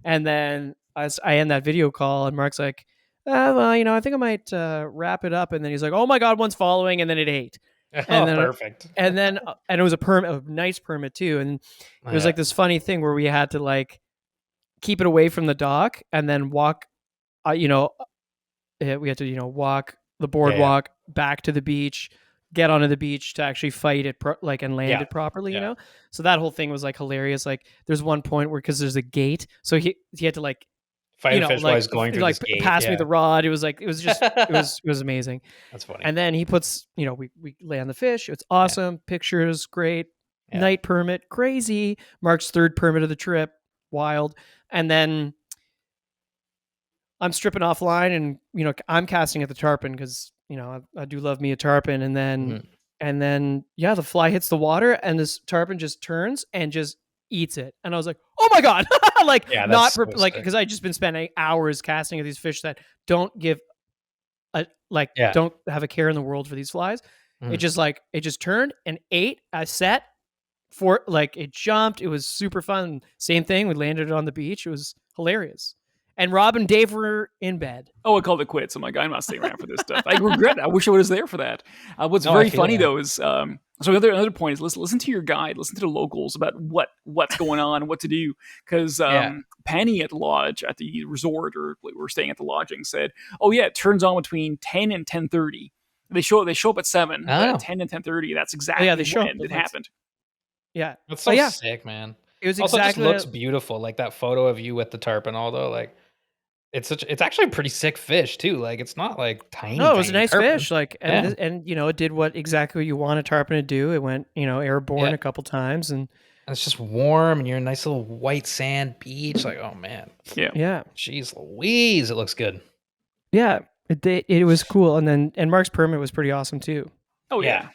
And then as I end that video call, and Mark's like, I think I might wrap it up. And then he's like, oh my God, one's following. And then it ate. And then, perfect. And it was a nice permit too. And it was like this funny thing where we had to like, keep it away from the dock and then walk. We had to walk the boardwalk back to the beach, get onto the beach to actually fight it and land it properly. So that whole thing was like hilarious. Like there's one point where because there's a gate, so he had to like fight a fish while he's going through this gate. Pass me the rod. It was just it was amazing. That's funny. And then he puts we land the fish. It's awesome. Pictures great. Night permit crazy. Mark's third permit of the trip, wild. And then I'm stripping offline, and I'm casting at the tarpon because I do love me a tarpon. And then the fly hits the water, and this tarpon just turns and just eats it. And I was like, oh my god, because I just been spending hours casting at these fish that don't give don't have a care in the world for these flies. It just turned and ate a set for it jumped. It was super fun. Same thing. We landed it on the beach. It was hilarious. And Rob and Dave were in bed. Oh, I called it quits. I'm like, I'm not staying around for this stuff. I regret it. I wish I was there for that. What's very funny though is so another point is listen to your guide, listen to the locals about what's going on and what to do. Because Penny at the lodge at the resort, or we were staying at the lodging, said, "Oh yeah, it turns on between 10 and 10:30. They show up at 7, but at 10 and 10:30. That's exactly when it happened." Yeah, that's so sick, man. It was also just looks beautiful, like that photo of you with the tarpon. Although, like, it's actually a pretty sick fish too. Like, it's not like tiny. No, it was a nice tarpon. fish. Like, and it did what exactly you want a tarpon to do. It went airborne a couple times, and it's just warm, and you're a nice little white sand beach. Like, oh man, yeah. Jeez Louise, it looks good. Yeah, it was cool, and Mark's permit was pretty awesome too. Oh yeah.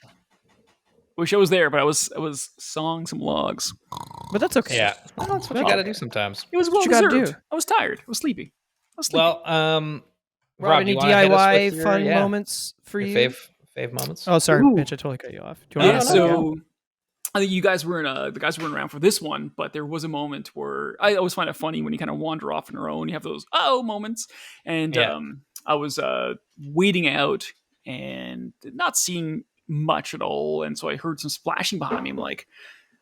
Wish I was there, but I was sawing some logs. But that's okay. Yeah, that's what you got to do sometimes. It was well deserved. I was tired. I was sleepy. Well, Rob, any DIY fun moments for you? Fave moments? Oh, sorry, Mitch, I totally cut you off. Do you want so I think you guys weren't the guys weren't around for this one, but there was a moment where I always find it funny when you kind of wander off on your own. You have those moments, and I was waiting out and not seeing much at all, and so I heard some splashing behind me. I'm like,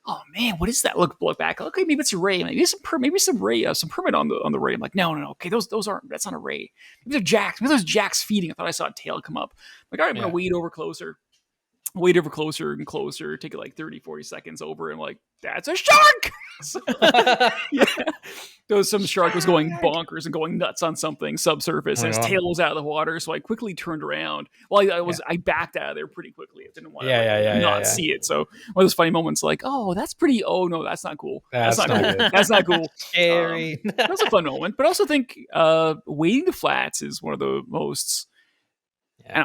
oh man, what is that? Look back. Okay, maybe it's a ray. Maybe some permit on the ray. I'm like, no. Okay, those aren't. That's not a ray. Maybe they're jacks. Maybe there's jacks feeding. I thought I saw a tail come up. I'm like, all right, I'm gonna wade over closer and closer, take it like 30-40 seconds over, and like, that's a shark. Some shark was going bonkers and going nuts on something subsurface, and his tail was out of the water, so I quickly turned around. Well, I backed out of there pretty quickly. I didn't want to not see it. So one of those funny moments, like, oh, that's pretty. Oh no, that's not cool. That's not cool. That's not cool. Scary. That was a fun moment, but I also think wading the flats is one of the most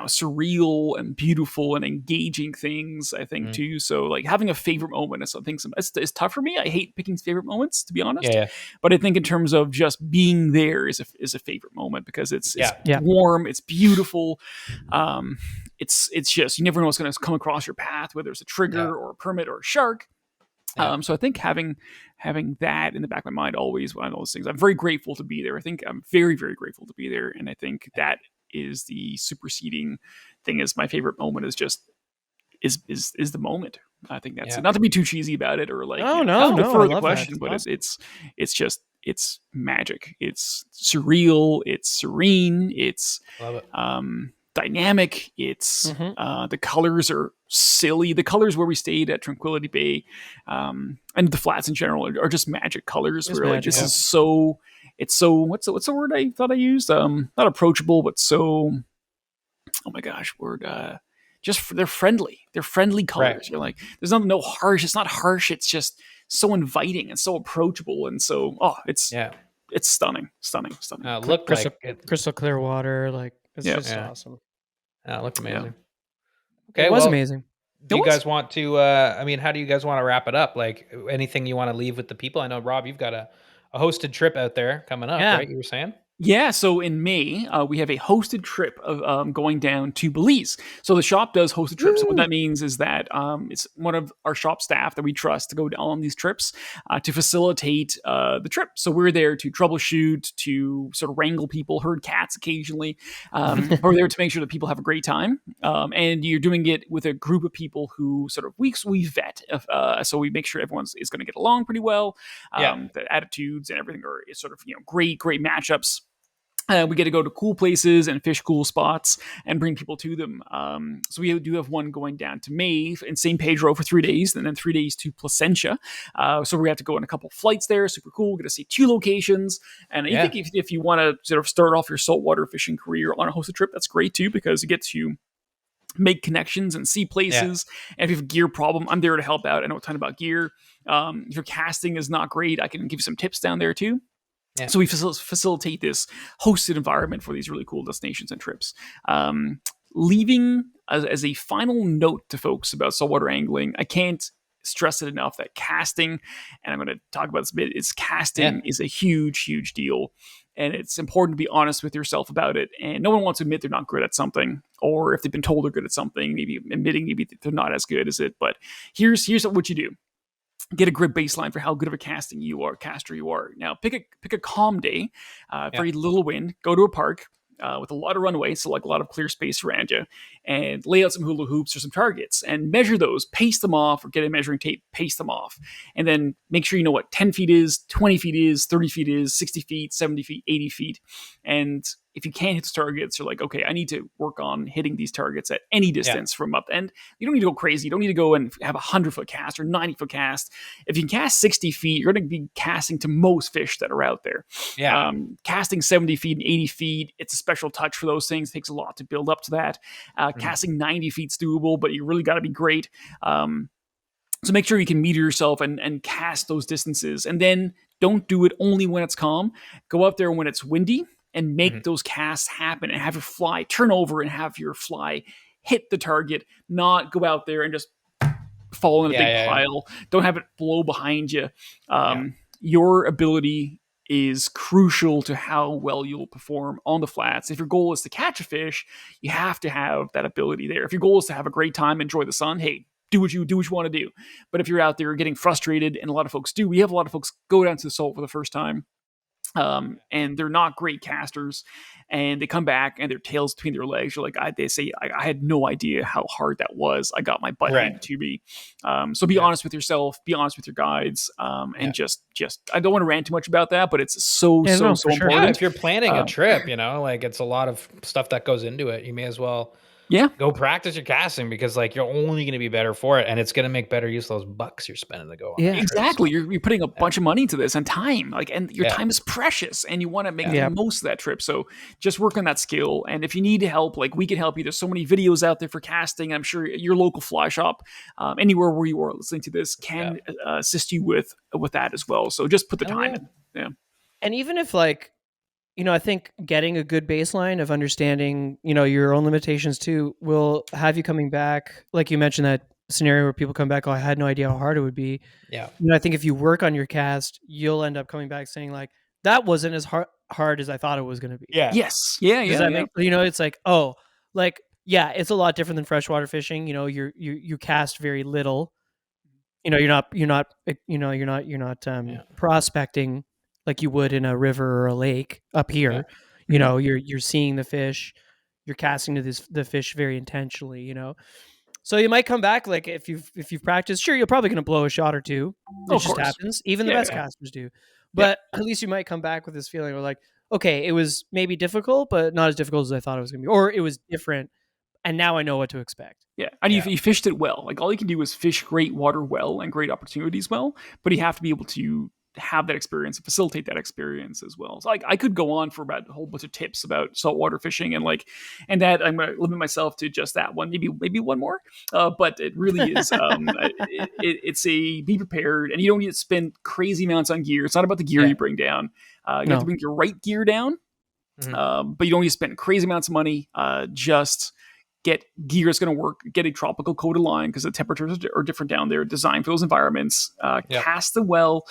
surreal and beautiful and engaging things, I think, too. So, like, having a favorite moment is something. It's tough for me. I hate picking favorite moments, to be honest. But I think in terms of just being there is a favorite moment, because it's warm, it's beautiful. It's just, you never know what's going to come across your path, whether it's a trigger or a permit or a shark. So I think having that in the back of my mind always, one of those things. I'm very grateful to be there. I think I'm very, very grateful to be there, and I think that is the superseding thing. Is my favorite moment is the moment. I think that's not to be too cheesy about it, or like defer the question, but awesome. It's magic. It's surreal. It's serene. It's dynamic. It's the colors are silly. The colors where we stayed at Tranquility Bay, and the flats in general are just magic colors. Where like this is so. It's so, what's the word I thought I used? Not approachable, but so, oh my gosh, they're friendly. They're friendly colors. Right. You're like, there's no harsh. It's not harsh. It's just so inviting and so approachable. And so, it's stunning. Looked crystal clear water. Like, it's just awesome. It looked amazing. Okay. It was amazing. Do you guys want to, how do you guys want to wrap it up? Like, anything you want to leave with the people? I know, Rob, you've got a hosted trip out there coming up, right? You were saying? Yeah, so in May, we have a hosted trip of going down to Belize. So the shop does host a trip. So what Woo! that means is that it's one of our shop staff that we trust to go down on these trips to facilitate the trip. So we're there to troubleshoot, to sort of wrangle people, herd cats occasionally. We're there to make sure that people have a great time. And you're doing it with a group of people who sort of we vet. So we make sure everyone's is going to get along pretty well. Yeah. The attitudes and everything are sort of great matchups. We get to go to cool places and fish cool spots and bring people to them. So we do have one going down to Maeve in St. Pedro for 3 days, and then 3 days to Placentia. So we have to go on a couple flights there. Super cool. We're going to see 2 locations. And I think if you want to sort of start off your saltwater fishing career on a hosted trip, that's great too, because you get to make connections and see places. And if you have a gear problem, I'm there to help out. I know a ton about gear. If your casting is not great, I can give you some tips down there too. Yeah. So we facilitate this hosted environment for these really cool destinations and trips. Leaving as a final note to folks about saltwater angling, I can't stress it enough that casting, and I'm going to talk about this a bit, is casting is a huge deal. And it's important to be honest with yourself about it. And no one wants to admit they're not good at something, or if they've been told they're good at something, maybe admitting maybe they're not as good as it. But here's what you do. Get a grid baseline for how good of a caster you are. Now, pick a calm day, very little wind. Go to a park with a lot of runway, so like a lot of clear space around you, and lay out some hula hoops or some targets and measure those, paste them off, or get a measuring tape, paste them off, and then make sure you know what 10 feet is, 20 feet is, 30 feet is, 60 feet, 70 feet, 80 feet, and if you can't hit the targets, you're like, okay, I need to work on hitting these targets at any distance from up. And you don't need to go crazy. You don't need to go and have a 100-foot cast or 90-foot cast. If you can cast 60 feet, you're going to be casting to most fish that are out there. Yeah. Casting 70 feet and 80 feet, it's a special touch for those things. It takes a lot to build up to that. Casting 90 feet's doable, but you really got to be great. So make sure you can meter yourself and cast those distances. And then don't do it only when it's calm. Go out there when it's windy and make those casts happen and have your fly turn over and have your fly hit the target, not go out there and just fall in a big pile. Don't have it blow behind you. Your ability is crucial to how well you'll perform on the flats. If your goal is to catch a fish, you have to have that ability there. If your goal is to have a great time, enjoy the sun, hey, do what you want to do. But if you're out there getting frustrated, and a lot of folks do, we have a lot of folks go down to the salt for the first time, and they're not great casters, and they come back and their tails between their legs. You're like, they say, I had no idea how hard that was. I got my butt handed to me. So be honest with yourself, be honest with your guides, and just I don't want to rant too much about that, but it's so important. Yeah, if you're planning a trip, like it's a lot of stuff that goes into it. You may as well go practice your casting, because like you're only going to be better for it, and it's going to make better use of those bucks you're spending to go on. Exactly. You're putting a bunch of money into this and time, and your time is precious, and you want to make the most of that trip. So just work on that skill. And if you need help, like we can help you. There's so many videos out there for casting. I'm sure your local fly shop, anywhere where you are listening to this, can assist you with that as well. So just put the time in. Yeah. And even if I think getting a good baseline of understanding, your own limitations too, will have you coming back. Like you mentioned that scenario where people come back, I had no idea how hard it would be. Yeah. I think if you work on your cast, you'll end up coming back saying like, that wasn't as hard as I thought it was going to be. Yeah. Yes. Yeah. Yeah. It's like, it's a lot different than freshwater fishing. You cast very little. You're not prospecting like you would in a river or a lake up here. You're seeing the fish, you're casting to the fish very intentionally, So you might come back, like if you've practiced, sure, you're probably going to blow a shot or two. It just happens. Even the best casters do. But at least you might come back with this feeling of like, okay, it was maybe difficult, but not as difficult as I thought it was going to be. Or it was different, and now I know what to expect. Yeah, and you fished it well. Like all you can do is fish great water well and great opportunities well, but you have to be able to have that experience and facilitate that experience as well. So I could go on for about a whole bunch of tips about saltwater fishing and that I'm going to limit myself to just that one, maybe one more. But it really is, it's a be prepared, and you don't need to spend crazy amounts on gear. It's not about the gear you bring down. You have to bring your right gear down, but you don't need to spend crazy amounts of money. Just get gear that's going to work, get a tropical coat of line because the temperatures are different down there, design for those environments, cast the well,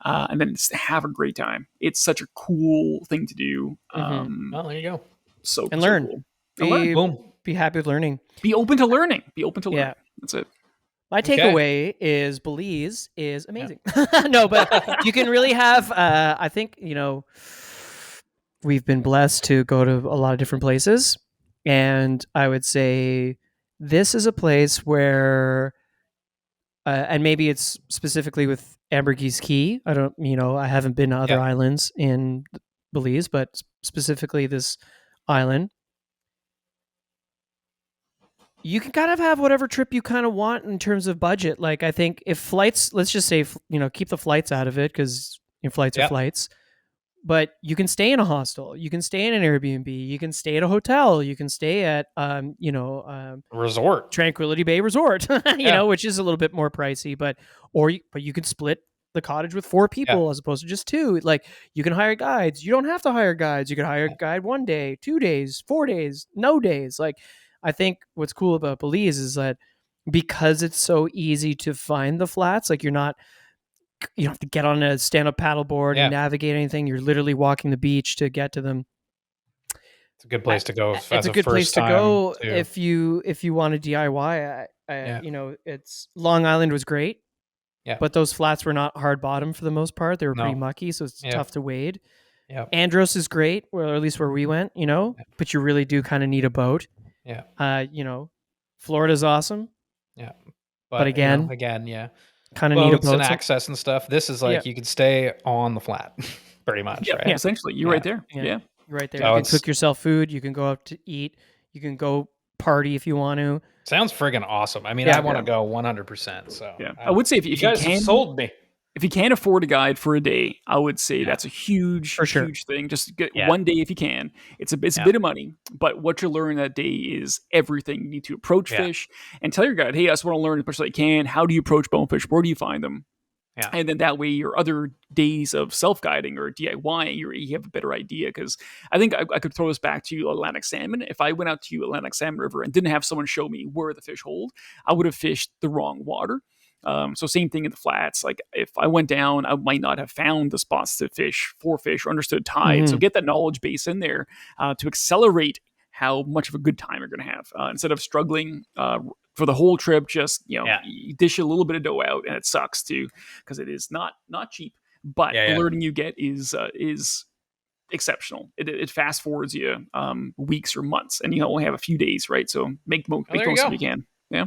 and then just have a great time. It's such a cool thing to do. Well, there you go. So learn. cool. Be happy with learning. Be open to learning. Yeah. That's it. My takeaway is Belize is amazing. No, but you can really have, I think, we've been blessed to go to a lot of different places. And I would say this is a place where, and maybe it's specifically with Ambergris Key. I haven't been to other islands in Belize, but specifically this island. You can kind of have whatever trip you kind of want in terms of budget. Like, I think if flights, let's just say, keep the flights out of it because flights are flights. But you can stay in a hostel. You can stay in an Airbnb. You can stay at a hotel. You can stay at, resort, Tranquility Bay Resort, which is a little bit more pricey. But you could split the cottage with 4 people as opposed to just 2. Like, you can hire guides. You don't have to hire guides. You can hire a guide 1 day, 2 days, 4 days, no days. Like, I think what's cool about Belize is that because it's so easy to find the flats, like you don't have to get on a stand-up paddleboard and navigate anything. You're literally walking the beach to get to them. It's a good place to go. It's a good place to go if you want to DIY. It's Long Island was great, but those flats were not hard bottom for the most part. They were pretty mucky, so it's tough to wade. Andros is great, or at least where we went, but you really do kind of need a boat. Florida's awesome. Yeah. But again, kind of need a boat and access and stuff. This is like you can stay on the flat, pretty much, right? Yeah, essentially. You're right there. Yeah. You're right there. So you can cook yourself food. You can go out to eat. You can go party if you want to. Sounds friggin' awesome. I mean, I want to go 100%. So I would say if you guys can, sold me. If you can't afford a guide for a day, I would say that's a huge thing. Just get 1 day if you can. It's a bit of money, but what you learn that day is everything. You need to approach fish and tell your guide, hey, I just want to learn as much as I can. How do you approach bonefish? Where do you find them? Yeah. And then that way your other days of self-guiding or DIY, you have a better idea. Because I think I could throw this back to Atlantic salmon. If I went out to Atlantic Salmon River and didn't have someone show me where the fish hold, I would have fished the wrong water. So same thing in the flats. Like if I went down, I might not have found the spots to fish for fish or understood tide. So get that knowledge base in there to accelerate how much of a good time you're going to have instead of struggling for the whole trip. Just you dish a little bit of dough out, and it sucks too because it is not cheap. But the learning you get is exceptional. It fast forwards you weeks or months, and you only have a few days, right? So make the most of you can. Yeah.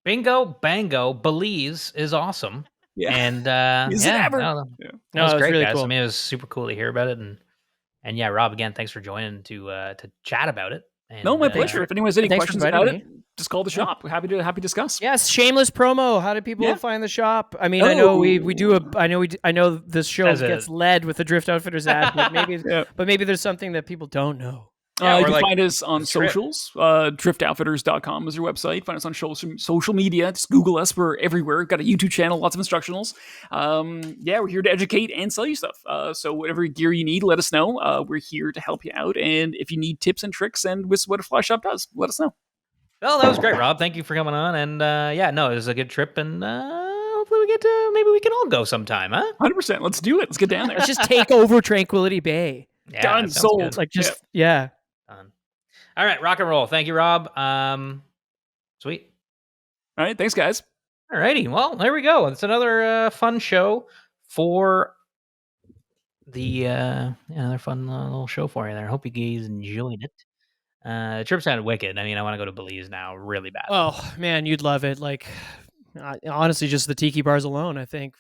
Bingo, bango, Belize is awesome. Yeah. And is it ever? No, it was great, really guys. Cool. I mean, it was super cool to hear about it. And yeah, Rob, again, thanks for joining to chat about it. And, no, my pleasure. If anyone has any questions about it, just call the shop. We're happy to discuss. Yes, shameless promo. How do people find the shop? I mean, I know we do I know this show gets led with the Drift Outfitters ad, but maybe there's something that people don't know. You can find us on socials. Driftoutfitters.com is your website. Find us on social media. Just Google us. We're everywhere. We've got a YouTube channel, lots of instructionals. We're here to educate and sell you stuff. So whatever gear you need, let us know. We're here to help you out. And if you need tips and tricks and with what a fly shop does, let us know. Well, that was great, Rob. Thank you for coming on. And it was a good trip. And hopefully maybe we can all go sometime, huh? 100%. Let's do it. Let's get down there. Let's just take over Tranquility Bay. Yeah, done. Sold. Good. Like just All right, rock and roll. Thank you, Rob. Sweet. All right, thanks, guys. All righty. Well, there we go. It's another fun show for the another fun little show for you there. I hope you guys enjoyed it. The trip sounded wicked. I mean, I want to go to Belize now really bad. Oh man, you'd love it. Like honestly, just the tiki bars alone, I think.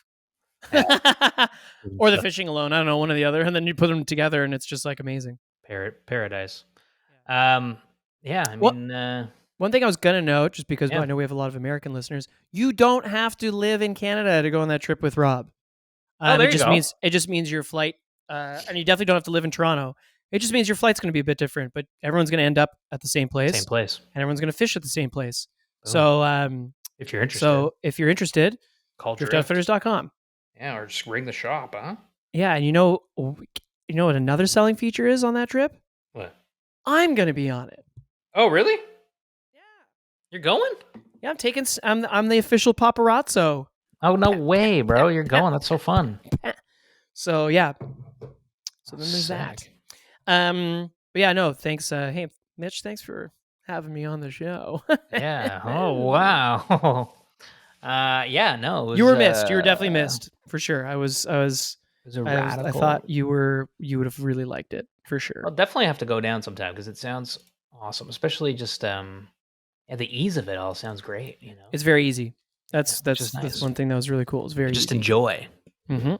Or the fishing alone. I don't know, one or the other, and then you put them together, and it's just like amazing. Paradise. I mean, one thing I was gonna note, just because I know we have a lot of American listeners, you don't have to live in Canada to go on that trip with Rob. It just means your flight, and you definitely don't have to live in Toronto. It just means your flight's going to be a bit different, but everyone's going to end up at the same place. And everyone's going to fish at the same place. Boom. So, if you're interested, call driftoutfitters.com. Yeah, or just ring the shop, huh? Yeah, and you know what another selling feature is on that trip? What? I'm going to be on it. Oh, really? You're going? Yeah, I'm the official paparazzo. Oh, no way, bro. You're going. That's so fun. So yeah. So then there's that. Sick. But yeah, no, thanks. Hey, Mitch, thanks for having me on the show. Yeah. Oh, wow. Yeah, no. It was, You were missed. You were definitely missed for sure. I was. It was a radical. I thought you would have really liked it for sure. I'll definitely have to go down sometime because it sounds awesome, especially just yeah, the ease of it all sounds great. You know, it's very easy. That's nice. that's one thing that was really cool. It's very just easy. enjoy. Mm-hmm.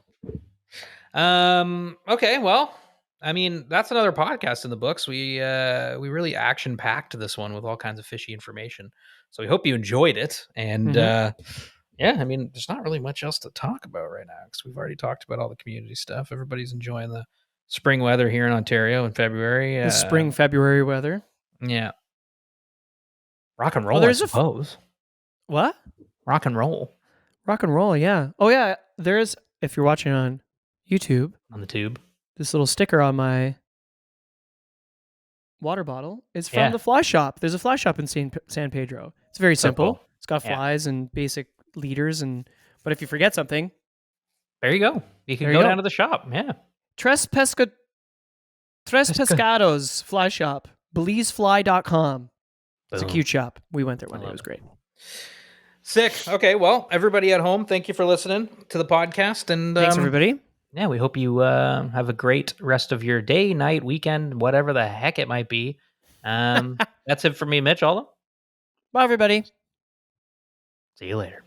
Okay. Well, I mean, that's another podcast in the books. We really action packed this one with all kinds of fishy information. So we hope you enjoyed it. And yeah, I mean, there's not really much else to talk about right now because we've already talked about all the community stuff. Everybody's enjoying the spring weather here in Ontario in February. The spring February weather. Yeah. Rock and roll, I suppose. What? Rock and roll. Rock and roll, yeah. Oh yeah, there's, if you're watching on YouTube, on the tube, this little sticker on my water bottle is from the fly shop. There's a fly shop in San Pedro. It's very simple. Cool. It's got flies and basic leaders, but if you forget something, there you go. You can go down to the shop. Yeah. Tres Pescados fly shop. BelizeFly.com. It's a cute shop. We went there one day. It was great. Sick. Okay. Well, everybody at home, thank you for listening to the podcast. And thanks, everybody. Yeah, we hope you have a great rest of your day, night, weekend, whatever the heck it might be. That's it for me, Mitch. Aldo. Bye, everybody. See you later.